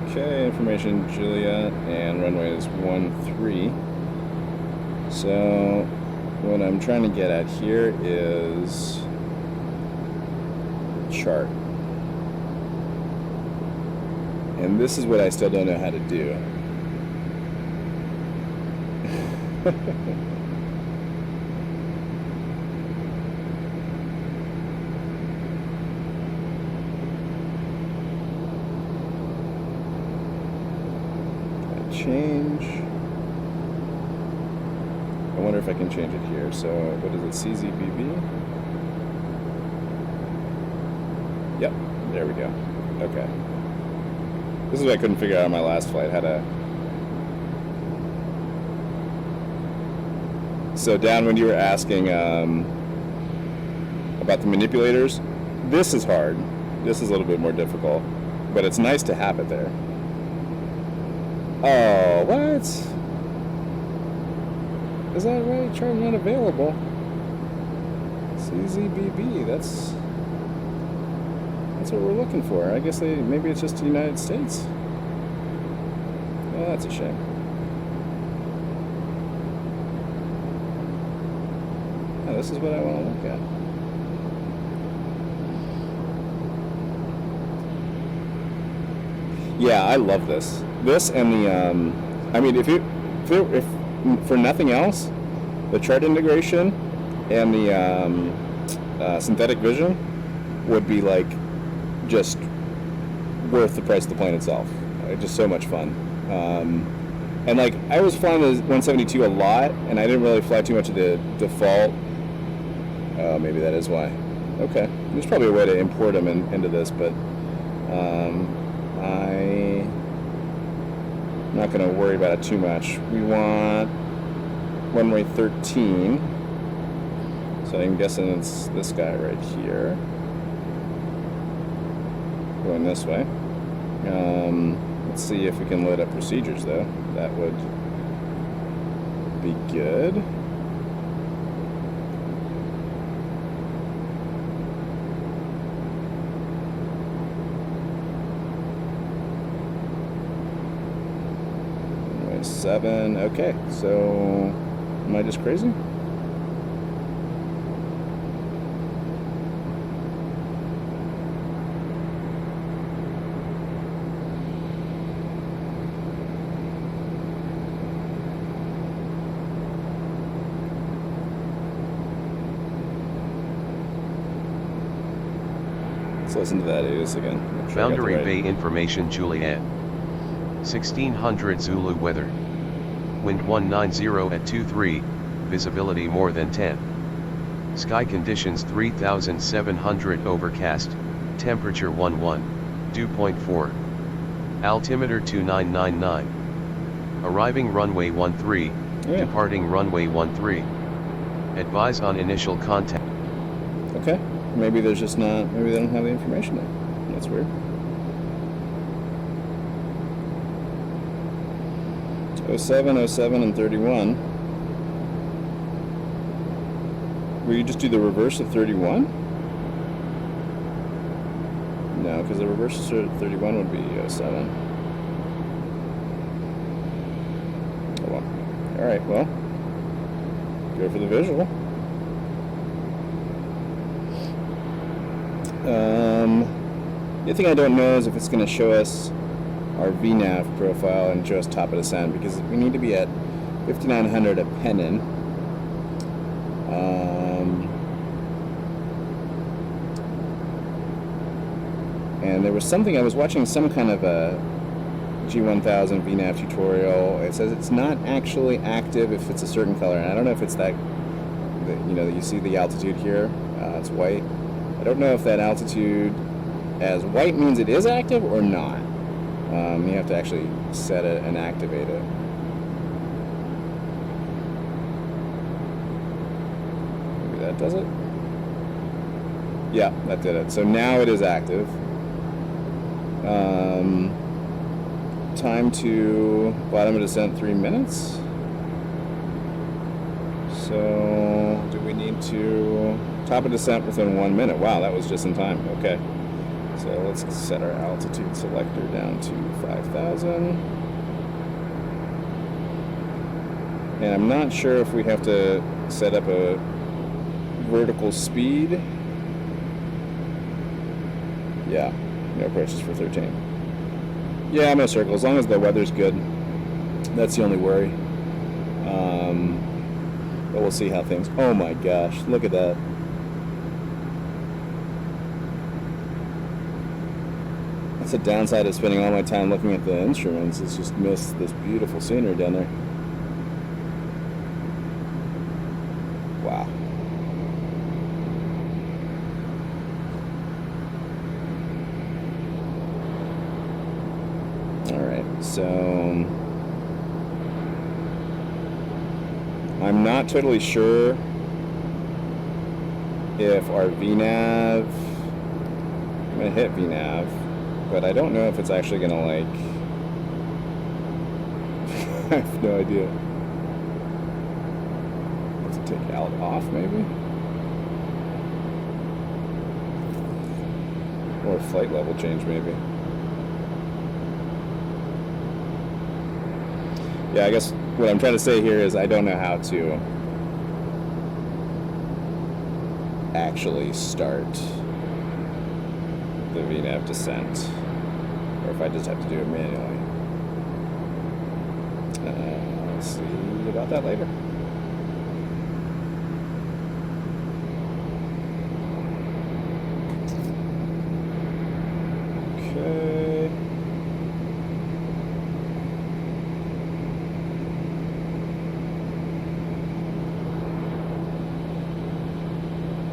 Okay, information Juliet, and runway is 13. So what I'm trying to get at here is chart. And this is what I still don't know how to do. Change. I wonder if I can change it here. So what is it, CZBB? Yep, there we go. Okay. This is what I couldn't figure out on my last flight, how to... So Dan, when you were asking about the manipulators, this is hard. This is a little bit more difficult, but it's nice to have it there. Oh, what? Is that right? Chart not available. CZBB, that's what we're looking for. I guess maybe it's just the United States. Oh, that's a shame. Oh, this is what I want to look at. Yeah, I love this. This and the, I mean, if for nothing else, the chart integration and the synthetic vision would be just worth the price of the plane itself. Just so much fun. And I was flying the 172 a lot, and I didn't really fly too much of the default. Oh, maybe that is why. Okay, there's probably a way to import them into this, but I'm not going to worry about it too much. We want runway 13, so I'm guessing it's this guy right here, going this way. Let's see if we can load up procedures though. That would be good. Runway 7, okay, so am I just crazy? Listen to that ATIS again. Sure Boundary Bay information Juliet. 1600 Zulu weather. Wind 190 at 23, visibility more than 10. Sky conditions 3700 overcast, temperature 11, dew point 4. Altimeter 2999. Arriving runway 13, departing runway 13. Advise on initial contact. Okay. Maybe there's just not, maybe they don't have the information there. That's weird. 07, 07, and 31. Will you just do the reverse of 31? No, because the reverse of 31 would be 07. Oh well. Alright, well. Go for the visual. The thing I don't know is if it's going to show us our VNAV profile and show us top of descent, because we need to be at 5,900 at Pennon. And there was something, I was watching some kind of a G1000 VNAV tutorial. It says it's not actually active if it's a certain color, and I don't know if it's that, you see the altitude here, it's white. I don't know if that altitude as white means it is active or not. You have to actually set it and activate it. Maybe that does it? Yeah, that did it. So now it is active. Time to bottom of descent 3 minutes. So do we need to top of descent within 1 minute? Wow, that was just in time. Okay. So let's set our altitude selector down to 5,000. And I'm not sure if we have to set up a vertical speed. Yeah, no approaches for 13. Yeah, I'm gonna circle as long as the weather's good. That's the only worry. But we'll see how things. Oh my gosh, look at that. That's the downside of spending all my time looking at the instruments, is just miss this beautiful scenery down there. Wow. Alright, so I'm not totally sure if our VNAV, I'm gonna hit VNAV, but I don't know if it's actually gonna I have no idea. Let's take out off maybe? Or flight level change maybe. Yeah, I guess what I'm trying to say here is I don't know how to actually start the VNAV descent, or if I just have to do it manually. I'll see about that later.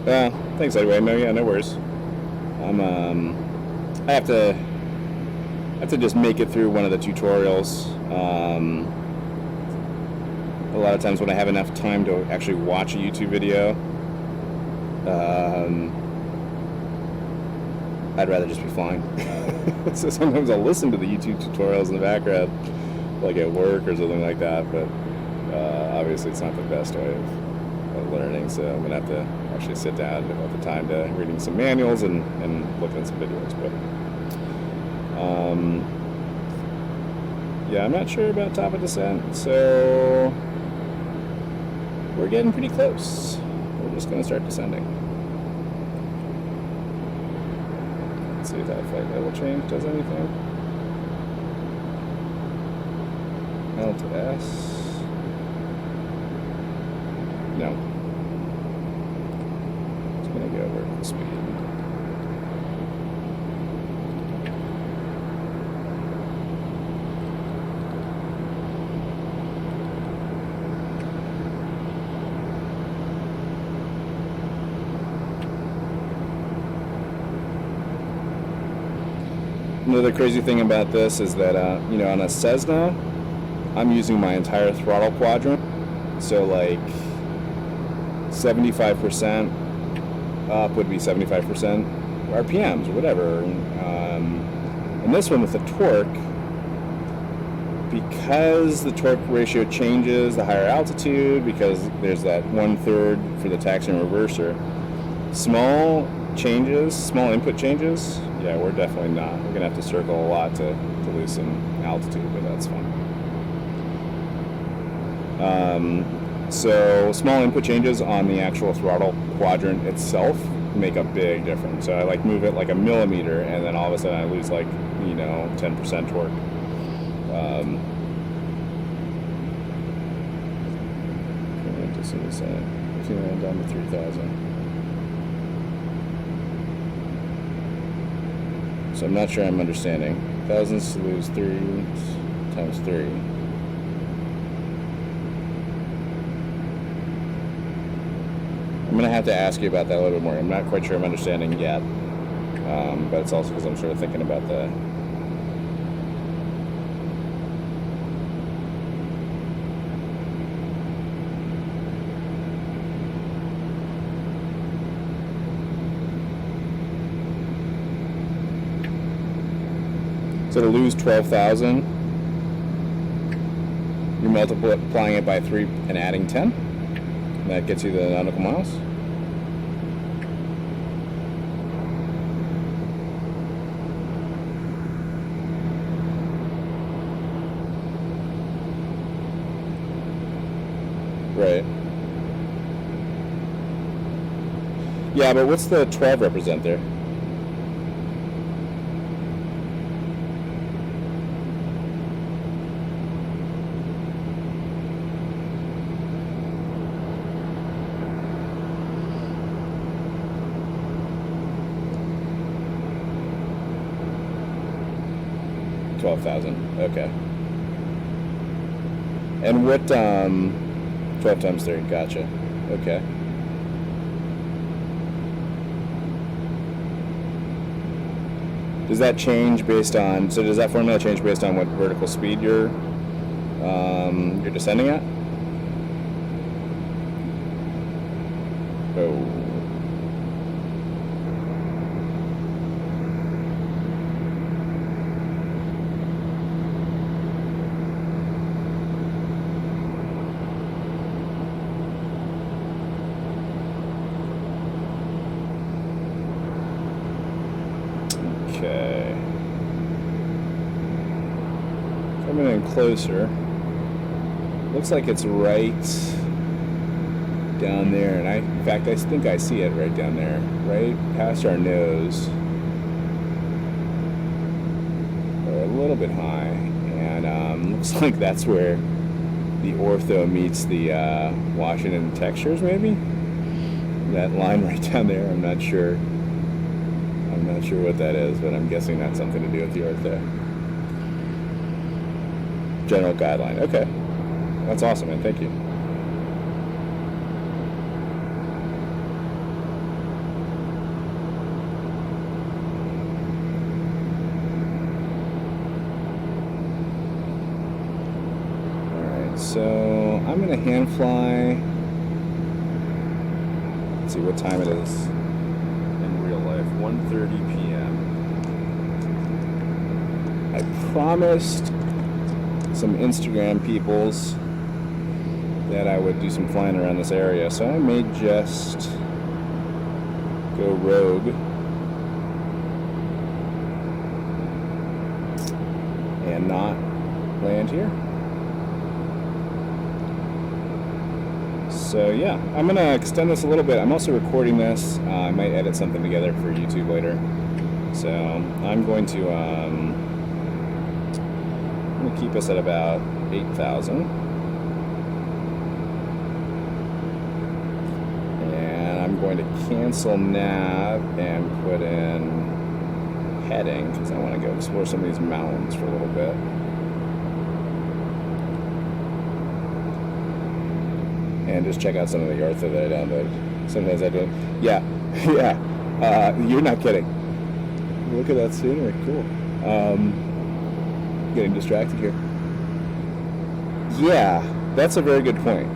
Okay. Thanks anyway. No, yeah, no worries. I have to just make it through one of the tutorials. A lot of times when I have enough time to actually watch a YouTube video, I'd rather just be flying. So sometimes I'll listen to the YouTube tutorials in the background, like at work or something like that, but obviously it's not the best way of learning, so I'm gonna have to actually sit down and devote the time to reading some manuals and looking at some videos. But yeah, I'm not sure about top of descent, so we're getting pretty close. We're just gonna start descending. Let's see if that flight level change does anything. L to S. No. It's going to go vertical speed. Another crazy thing about this is that, on a Cessna, I'm using my entire throttle quadrant. So like 75% up would be 75% RPMs or whatever. And this one with the torque, because the torque ratio changes the higher altitude, because there's that 1/3 for the taxi and reverser, small input changes, yeah, we're definitely not. We're gonna have to circle a lot to lose some altitude, but that's fine. So small input changes on the actual throttle quadrant itself make a big difference. So I like move it like a millimeter, and then all of a sudden I lose like 10% torque. Just in the same, down to 3,000. So I'm not sure I'm understanding. Thousands to lose 3 times 3. I'm going to have to ask you about that a little bit more. I'm not quite sure I'm understanding yet. But it's also because I'm sort of thinking about the... So to lose 12,000, you're multiplying it by 3 and adding 10. And that gets you the nautical miles. Right. Yeah, but what's the 12 represent there? $12,000. Okay. And what? 12 times 3. Gotcha. Okay. Does that change based on? So does that formula change based on what vertical speed you're descending at? Oh. Okay. Coming in closer. Looks like it's right down there, and in fact, I think I see it right down there, right past our nose. We're a little bit high, and looks like that's where the ortho meets the Washington textures, maybe? That line right down there, I'm not sure. I'm not sure what that is, but I'm guessing that's something to do with the ortho. General guideline. Okay. That's awesome, man. Thank you. Alright, so I'm going to hand fly. Let's see what time it is. 1:30 p.m. I promised some Instagram peoples that I would do some flying around this area, so I may just go rogue and not land here. So yeah, I'm going to extend this a little bit. I'm also recording this. I might edit something together for YouTube later. So I'm going to keep us at about 8,000. And I'm going to cancel nav and put in heading because I want to go explore some of these mountains for a little bit. And just check out some of the ortho that I downloaded. Sometimes I do. Yeah, yeah. You're not kidding. Look at that scenery. Cool. Getting distracted here. Yeah, that's a very good point.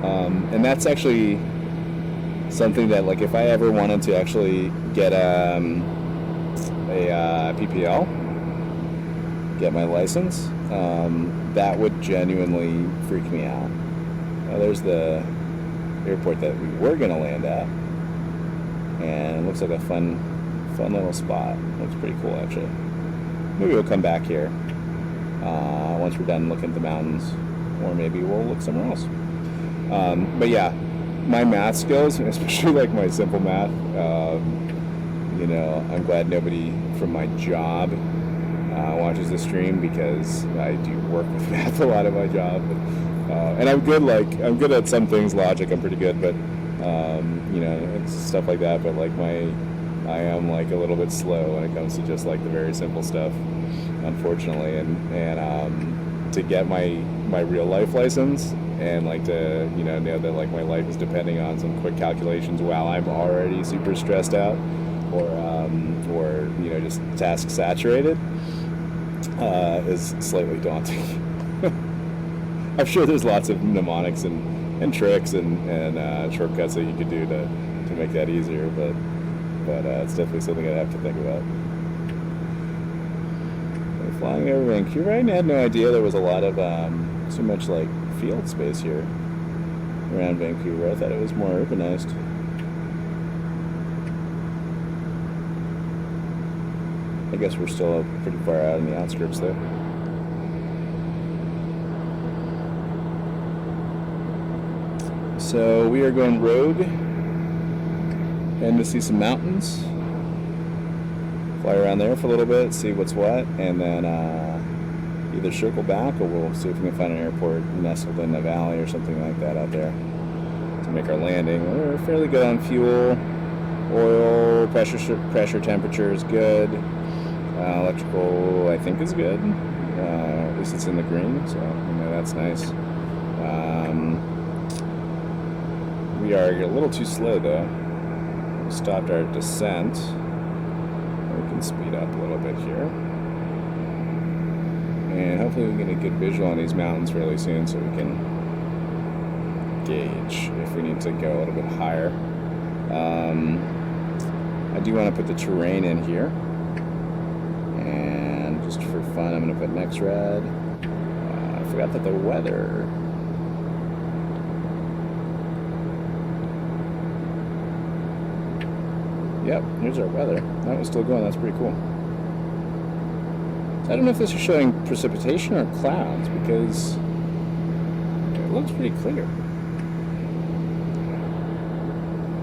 And that's actually something that, like, if I ever wanted to actually get a PPL, get my license, that would genuinely freak me out. There's the airport that we were going to land at, and it looks like a fun little spot. Looks pretty cool, actually. Maybe we'll come back here once we're done looking at the mountains, or maybe we'll look somewhere else. But yeah, my math skills, especially like my simple math, I'm glad nobody from my job watches the stream, because I do work with math a lot at my job. And I'm good at some things, logic, I'm pretty good, but it's stuff like that. But I am like a little bit slow when it comes to just like the very simple stuff, unfortunately. And to get my real life license, and like to know that like my life is depending on some quick calculations while I'm already super stressed out, or just task saturated, is slightly daunting. I'm sure there's lots of mnemonics and tricks and shortcuts that you could do to make that easier, but it's definitely something I'd have to think about. We're flying over Vancouver. I had no idea there was a lot of so much like field space here around Vancouver. I thought it was more urbanized. I guess we're still pretty far out in the outskirts there. So we are going rogue, and to see some mountains, fly around there for a little bit, see what's what, and then either circle back, or we'll see if we can find an airport nestled in a valley or something like that out there to make our landing. We're fairly good on fuel, oil, pressure temperature is good. Electrical, I think, is good. At least it's in the green, so that's nice. We are a little too slow, though. We stopped our descent. We can speed up a little bit here. And hopefully we can get a good visual on these mountains really soon, so we can gauge if we need to go a little bit higher. I do want to put the terrain in here. And just for fun, I'm going to put next red. I forgot that the weather... Yep, here's our weather. That was still going. That's pretty cool. I don't know if this is showing precipitation or clouds, because it looks pretty clear.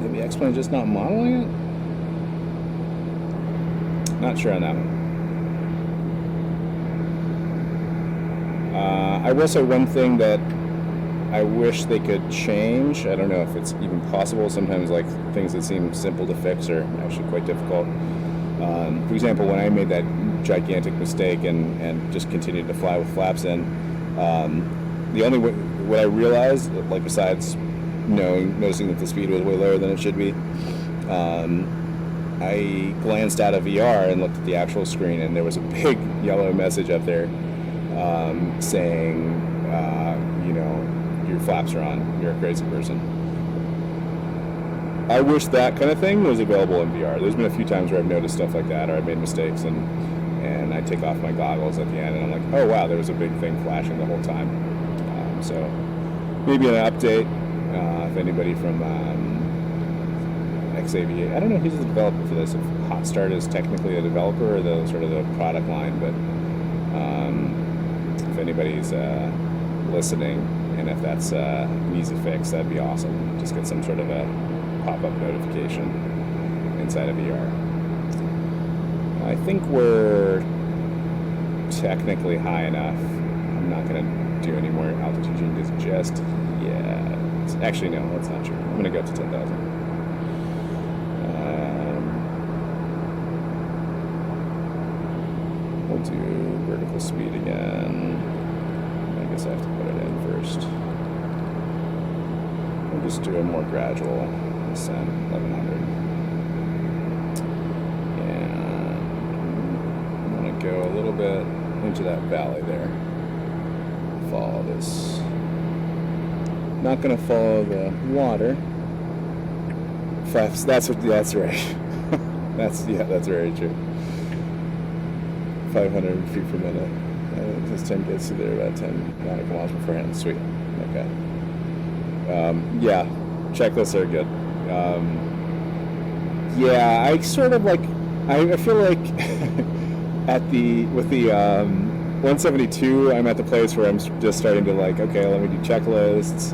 Maybe X-Plane just not modeling it? Not sure on that one. I will say one thing that I wish they could change. I don't know if it's even possible. Sometimes like things that seem simple to fix are actually quite difficult. For example, when I made that gigantic mistake and just continued to fly with flaps in, the only way, what I realized, like besides noticing that the speed was way lower than it should be, I glanced out of VR and looked at the actual screen, and there was a big yellow message up there saying, your flaps are on, you're a crazy person. I wish that kind of thing was available in VR. There's been a few times where I've noticed stuff like that, or I've made mistakes, and I take off my goggles at the end, and I'm like, oh wow, there was a big thing flashing the whole time. So maybe an update, if anybody from XAVA, I don't know who's the developer for this, if Hotstart is technically a developer or the sort of the product line, but if anybody's listening, and if that's an easy fix, that'd be awesome. Just get some sort of a pop-up notification inside of VR. I think we're technically high enough. I'm not going to do any more altitude changes just yet. Actually, no, that's not true. I'm going to go up to 10,000. We'll do vertical speed again. I guess I have to put it in first. We'll just do a more gradual descent, 1100. And I'm going to go a little bit into that valley there. Follow this. Not going to follow the water. That's right. That's very true. 500 feet per minute. This time gets to there about 10 nautical miles beforehand. Sweet. Okay. Yeah, checklists are good. Yeah, I sort of like. I feel like with the 172, I'm at the place where I'm just starting to like. Okay, let me do checklists.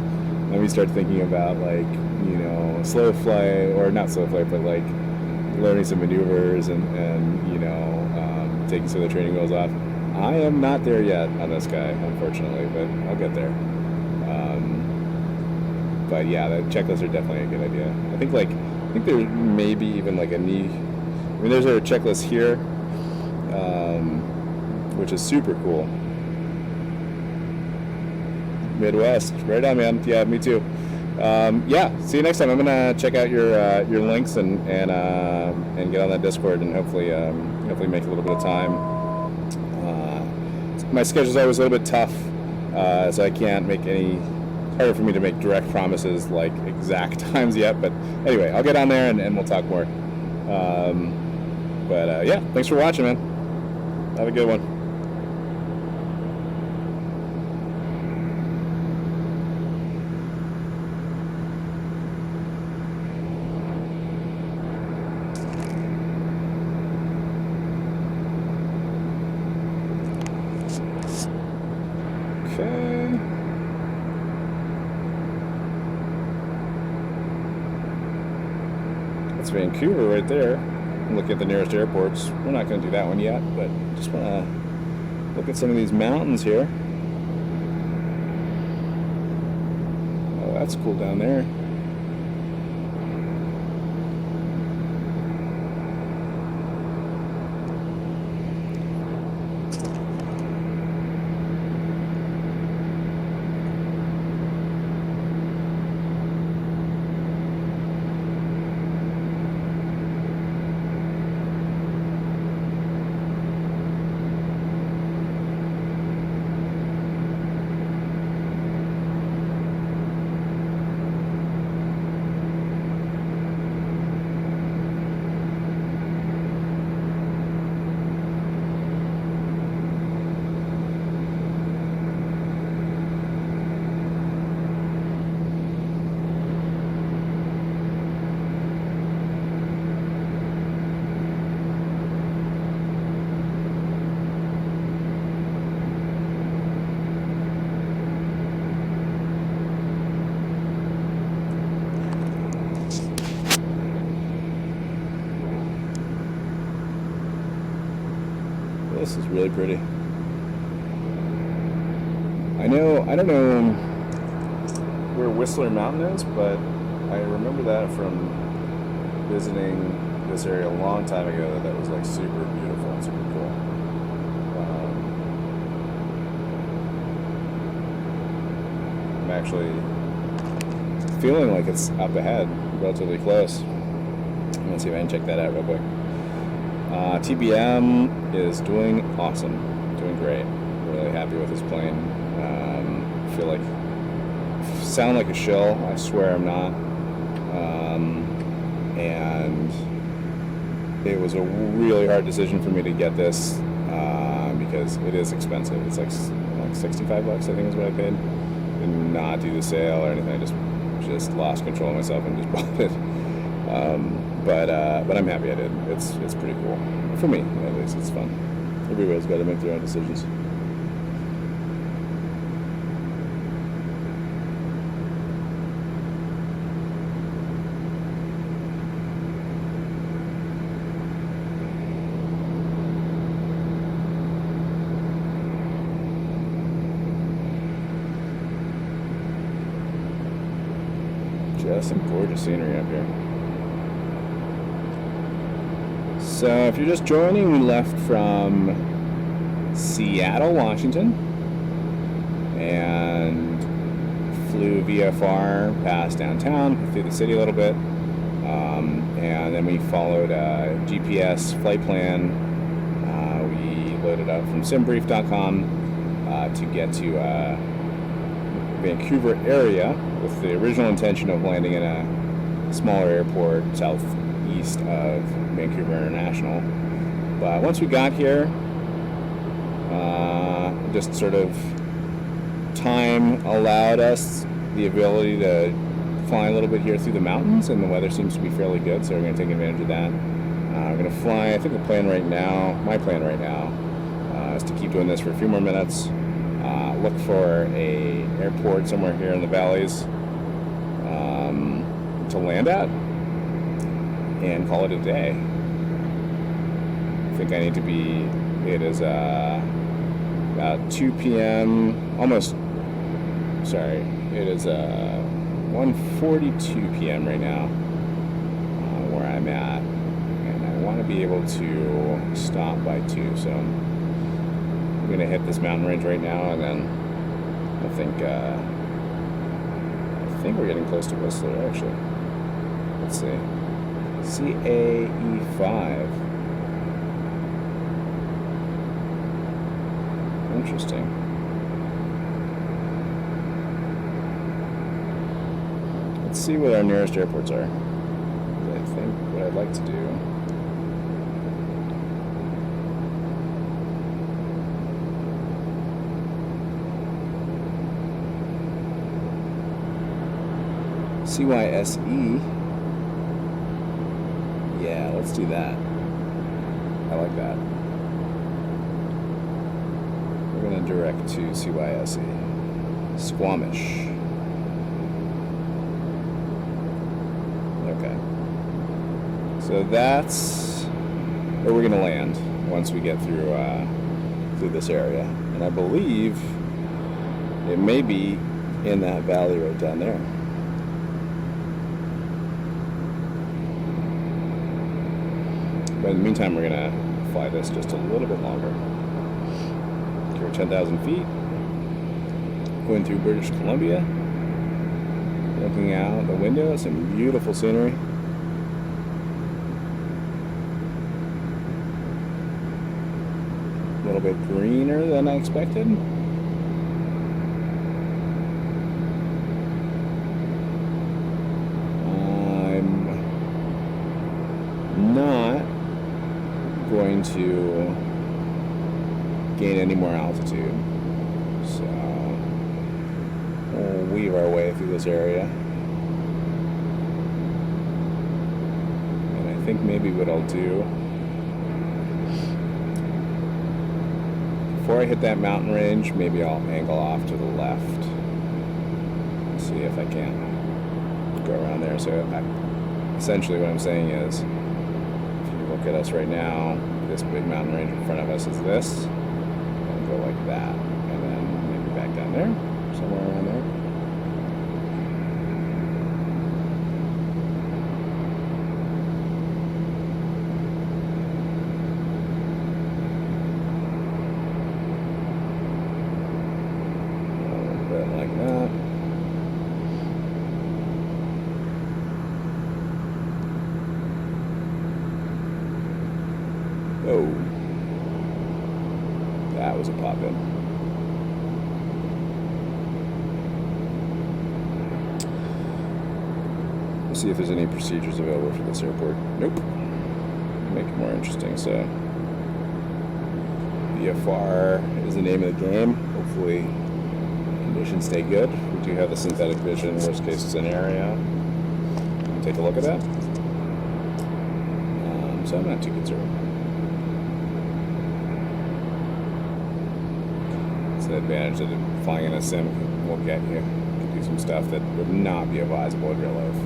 Let me start thinking about like slow flight, or not slow flight, but like learning some maneuvers and taking some of the training wheels off. I am not there yet on this guy, unfortunately, but I'll get there. But yeah, the checklists are definitely a good idea. I think there may be even like a knee. I mean, there's a checklist here, which is super cool. Midwest, right on, man. Yeah, me too. Yeah, see you next time. I'm gonna check out your links and get on that Discord and hopefully make a little bit of time. My schedule's always a little bit tough, so I can't make any. Harder for me to make direct promises like exact times yet, but anyway, I'll get on there and we'll talk more. Yeah, thanks for watching, man. Have a good one. Okay. That's Vancouver right there. I'm looking at the nearest airports. We're not going to do that one yet, but just want to look at some of these mountains here. Oh, that's cool down there. This is really pretty. I don't know where Whistler Mountain is, but I remember that from visiting this area a long time ago, that was like super beautiful and super cool. I'm actually feeling like it's up ahead, relatively close. I'm gonna see if I can check that out real quick. TBM is doing awesome, doing great. Really happy with this plane. Feel like, sound like a shill. I swear I'm not. And it was a really hard decision for me to get this because it is expensive. It's like $65, I think, is what I paid. Did not do the sale or anything. I just lost control of myself and just bought it. But I'm happy I did. It's pretty cool. For me, at least, it's fun. Everybody's got to make their own decisions. Just some gorgeous scenery up here. So if you're just joining, we left from Seattle, Washington, and flew VFR past downtown, through the city a little bit, and then we followed a GPS flight plan. We loaded up from simbrief.com to get to Vancouver area with the original intention of landing in a smaller airport southeast of Vancouver International. But once we got here, just sort of time allowed us the ability to fly a little bit here through the mountains, and the weather seems to be fairly good, so we're going to take advantage of that. We're going to fly, I think my plan right now is to keep doing this for a few more minutes, look for a airport somewhere here in the valleys, to land at and call it a day. I think I need to be, it is about 2 p.m. almost, sorry, it is 1:42 p.m. right now where I'm at, and I want to be able to stop by 2, so I'm going to hit this mountain range right now, and then I think we're getting close to Whistler, actually. Let's see. CAE5. Interesting. Let's see what our nearest airports are. I think what I'd like to do CYSE. Yeah, let's do that. I like that. We're going to direct to CYSE. Squamish. Okay. So that's where we're going to land once we get through this area. And I believe it may be in that valley right down there. But in the meantime, we're going to fly this just a little bit longer. We're 10,000 feet. Going through British Columbia. Looking out the window, some beautiful scenery. A little bit greener than I expected. I'm not going to gain any more altitude, so we'll weave our way through this area, and I think maybe what I'll do before I hit that mountain range, maybe I'll angle off to the left, see if I can go around there. So essentially what I'm saying is, if you look at us right now, this big mountain range in front of us is this. Go like that, and then maybe back down there, somewhere around there. A little bit like that. Oh. That was a pop-in. Let's see if there's any procedures available for this airport. Nope. Make it more interesting. So, VFR is the name of the game. Hopefully, conditions stay good. We do have the synthetic vision, worst case scenario. Take a look at that. So I'm not too concerned. The advantage of flying in a sim will get you. You can do some stuff that would not be advisable in real life.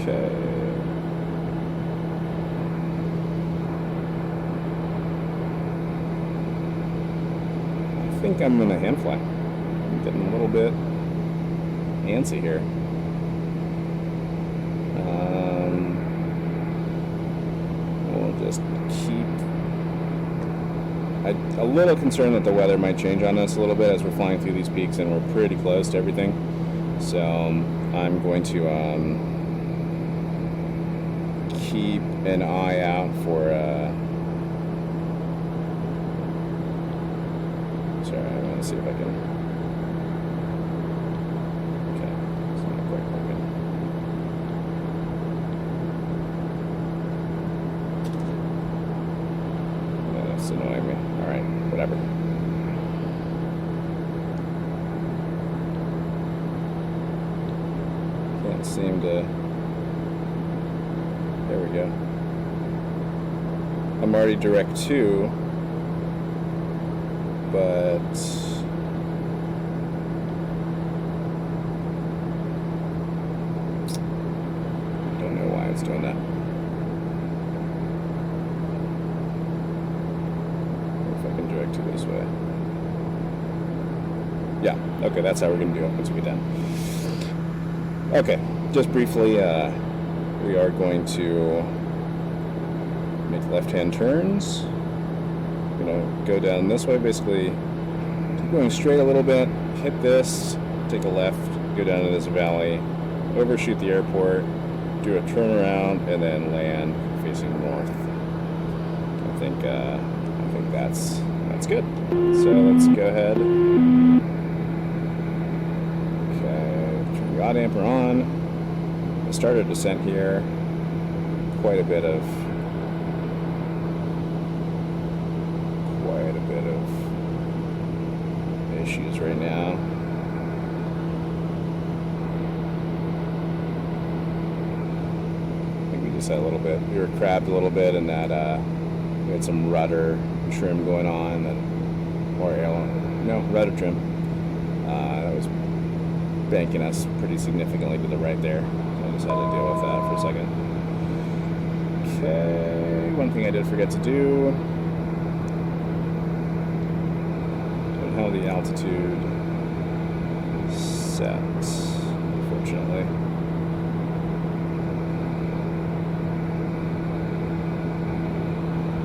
Okay. I think I'm gonna hand fly. I'm getting a little bit antsy here. We'll just keep. I'm a little concerned that the weather might change on us a little bit as we're flying through these peaks, and we're pretty close to everything. So I'm going to keep an eye out for. Sorry, I'm going to see if I can. Okay, it's not quite working. That's annoying me. Alright, whatever. Can't seem to... There we go. I'm already direct 2, but it's doing that. If I can direct you this way. Yeah, okay, that's how we're going to do it once we get down. Okay, just briefly, we are going to make left-hand turns. We're going to go down this way, basically keep going straight a little bit, hit this, take a left, go down to this valley, overshoot the airport, do a turnaround, and then land facing north. I think that's good. So let's go ahead. Okay, turn the yaw damper on. I started descent here. Quite a bit of issues right now. I think we just had a little bit. We were crabbed a little bit, and that we had some rudder trim going on, rudder trim that was banking us pretty significantly to the right there. So I just had to deal with that for a second. Okay, one thing I did forget to do. Don't have the altitude set, unfortunately.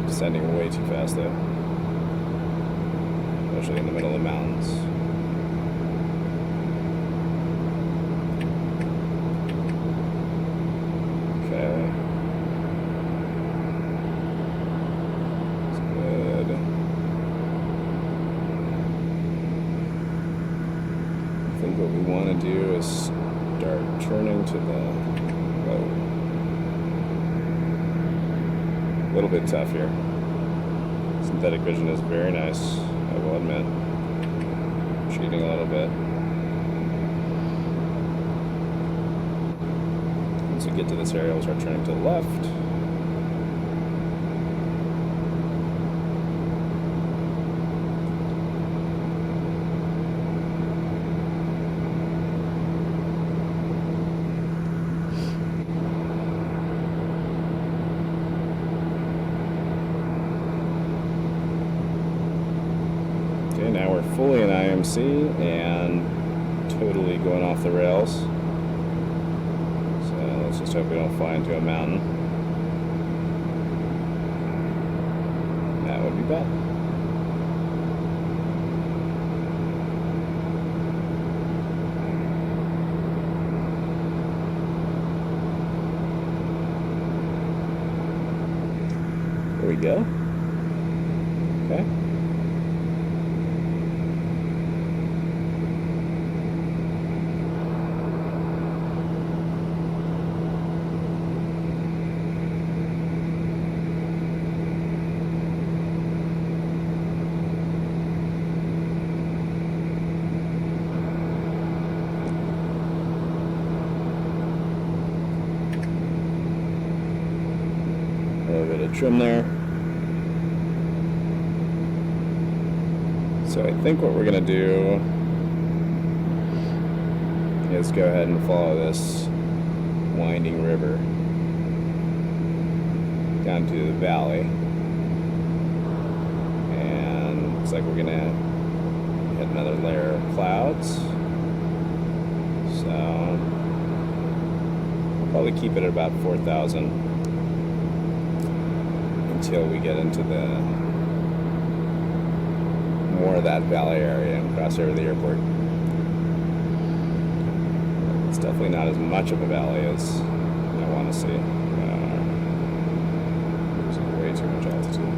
Descending way too fast though, especially in the middle of the mountains. Okay, that's good. I think what we want to do is start turning to the a little bit tough here. Synthetic vision is very nice, I will admit. Cheating a little bit. Once we get to this area, we'll start turning to the left. Now we're fully in IMC and totally going off the rails. So let's just hope we don't fly into a mountain. That would be bad. There we go. Okay. A little bit of trim there. So I think what we're going to do is go ahead and follow this winding river down to the valley. And looks like we're going to hit another layer of clouds. So we'll probably keep it at about 4,000 until we get into the more of that valley area and cross over the airport. It's definitely not as much of a valley as I want to see. There's way too much altitude.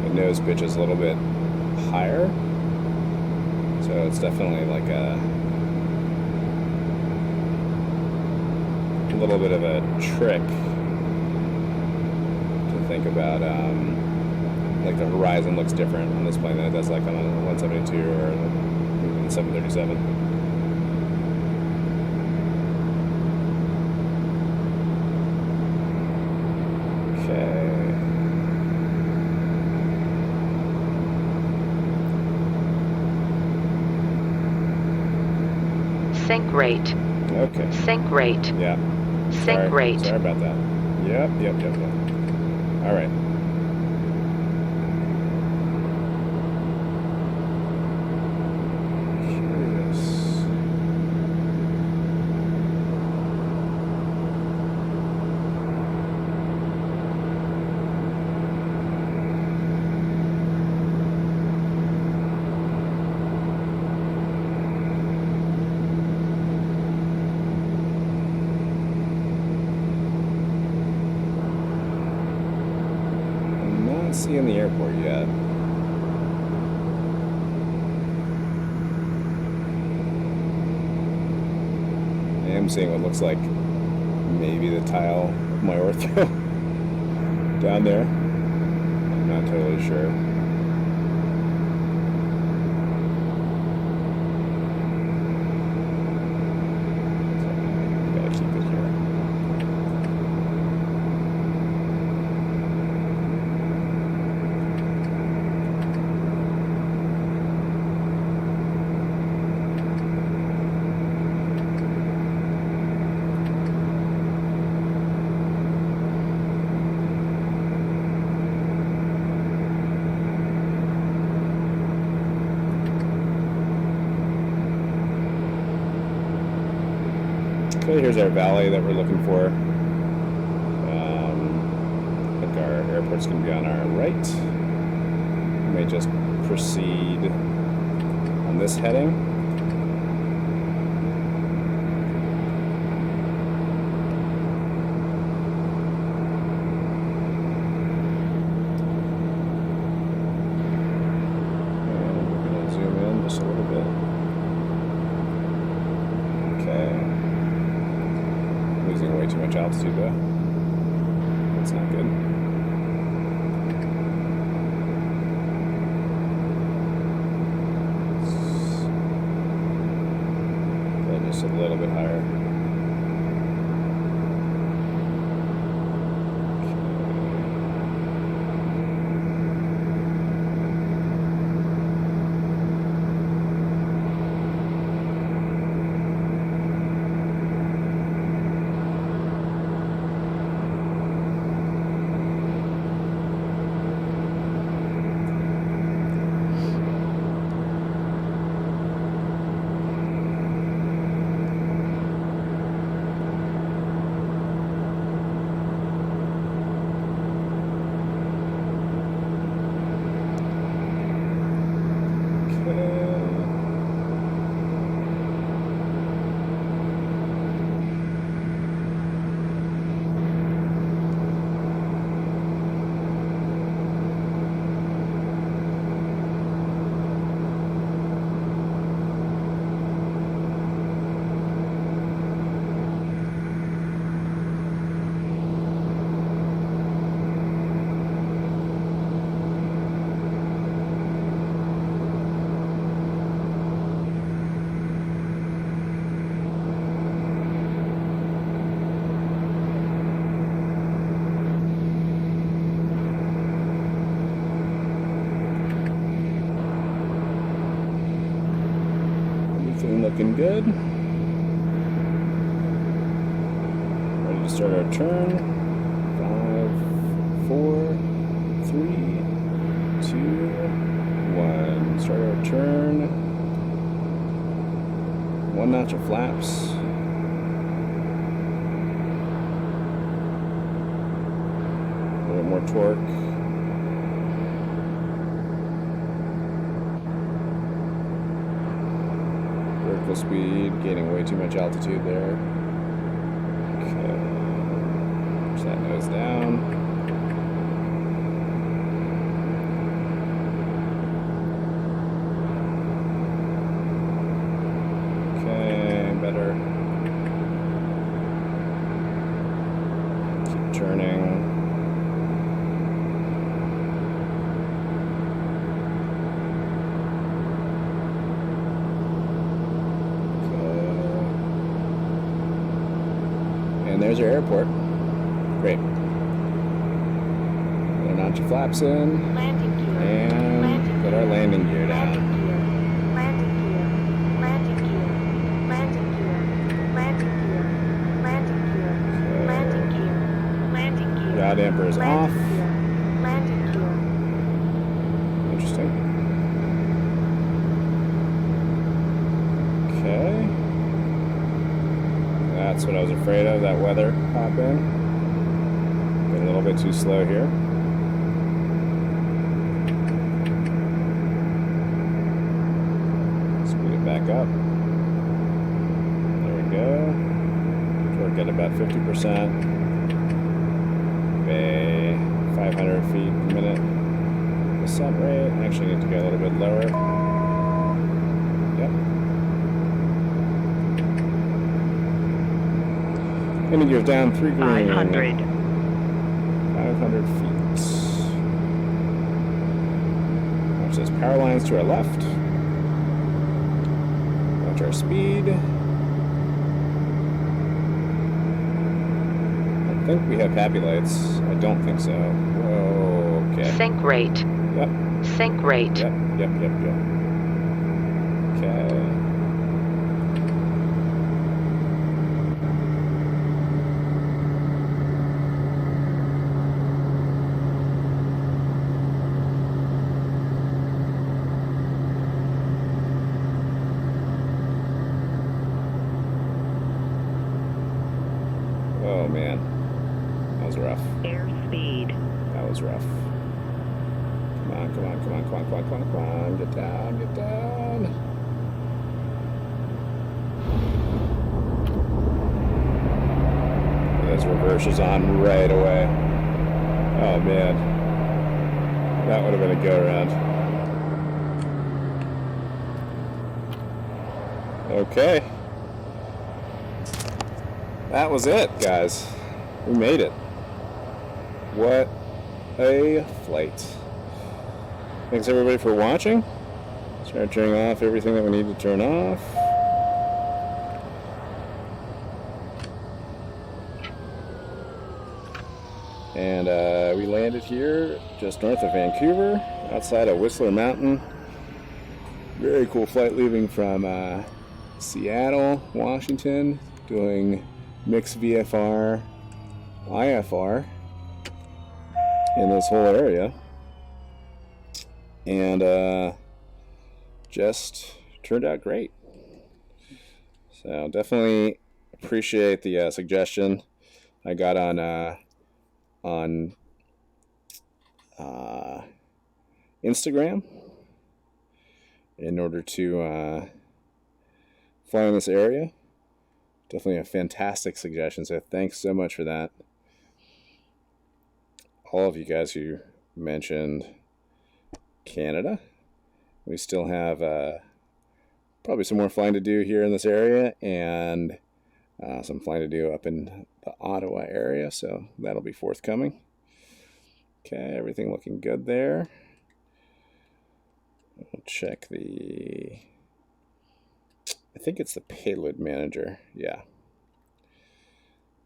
The nose pitch is a little bit higher. So it's definitely like a little bit of a trick to think about. Like the horizon looks different on this plane than it does like on a 172 or even the 737. rate. Okay. Sync rate. Yeah. Sync rate. Sorry about that. Yep. All right. Curious. I'm not seeing the airport yet. I am seeing what looks like maybe the tile of my ortho down there. I'm not totally sure. Gotta keep it here. Okay, here's our valley that we're looking for. I think our airport's going to be on our right. We may just proceed on this heading. And we're going to zoom in just a little bit. Okay. Losing way too much altitude though. That's not good. Go just a little bit higher. Everything looking good. Ready to start our turn. 5, 4, 3, 2, 1. Start our turn. 1 notch of flaps. A little bit more torque. Vertical speed, gaining way too much altitude there. Okay. Push that nose down. Okay, better. Keep turning. And there's our airport. Great. Put a notch of flaps in. Landing gear. And Landing put our landing gear down. Landing gear. Landing gear. Landing gear. Landing gear. damper is off. Landing gear. Interesting. Okay. That's what I was afraid of, that weather pop in. Getting a little bit too slow here. Speed it back up. There we go. Torque at about 50%. Okay, 500 feet per minute. Descent rate. Actually need to go a little bit lower. Yep. Landing gears down 3 green. 500. 500 feet. Watch those power lines to our left. Watch our speed. I think we have happy lights. I don't think so. Whoa, okay. Sync rate. Yep, Sync rate. yep. Okay. Oh man, that was rough. Airspeed. That was rough. Come on. Get down. Those reversers on right away. Oh man, that would have been a go around. Okay. That was it, guys. We made it. What a flight. Thanks everybody for watching. Start turning off everything that we need to turn off. And we landed here just north of Vancouver, outside of Whistler Mountain. Very cool flight leaving from Seattle, Washington, doing mixed VFR, IFR in this whole area. And just turned out great. So definitely appreciate the suggestion I got on Instagram in order to fly in this area. Definitely a fantastic suggestion, so thanks so much for that. All of you guys who mentioned Canada. We still have probably some more flying to do here in this area, and some flying to do up in the Ottawa area, so that'll be forthcoming. Okay, everything looking good there. We'll check the... I think it's the payload manager, yeah.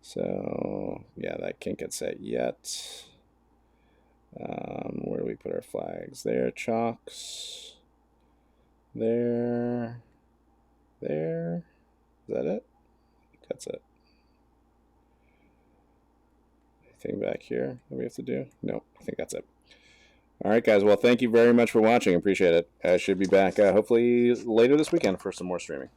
So, yeah, that can't get set yet. Where do we put our flags? There, chocks. There. Is that it? I think that's it. Anything back here that we have to do? No, I think that's it. All right, guys. Well, thank you very much for watching. Appreciate it. I should be back hopefully later this weekend for some more streaming.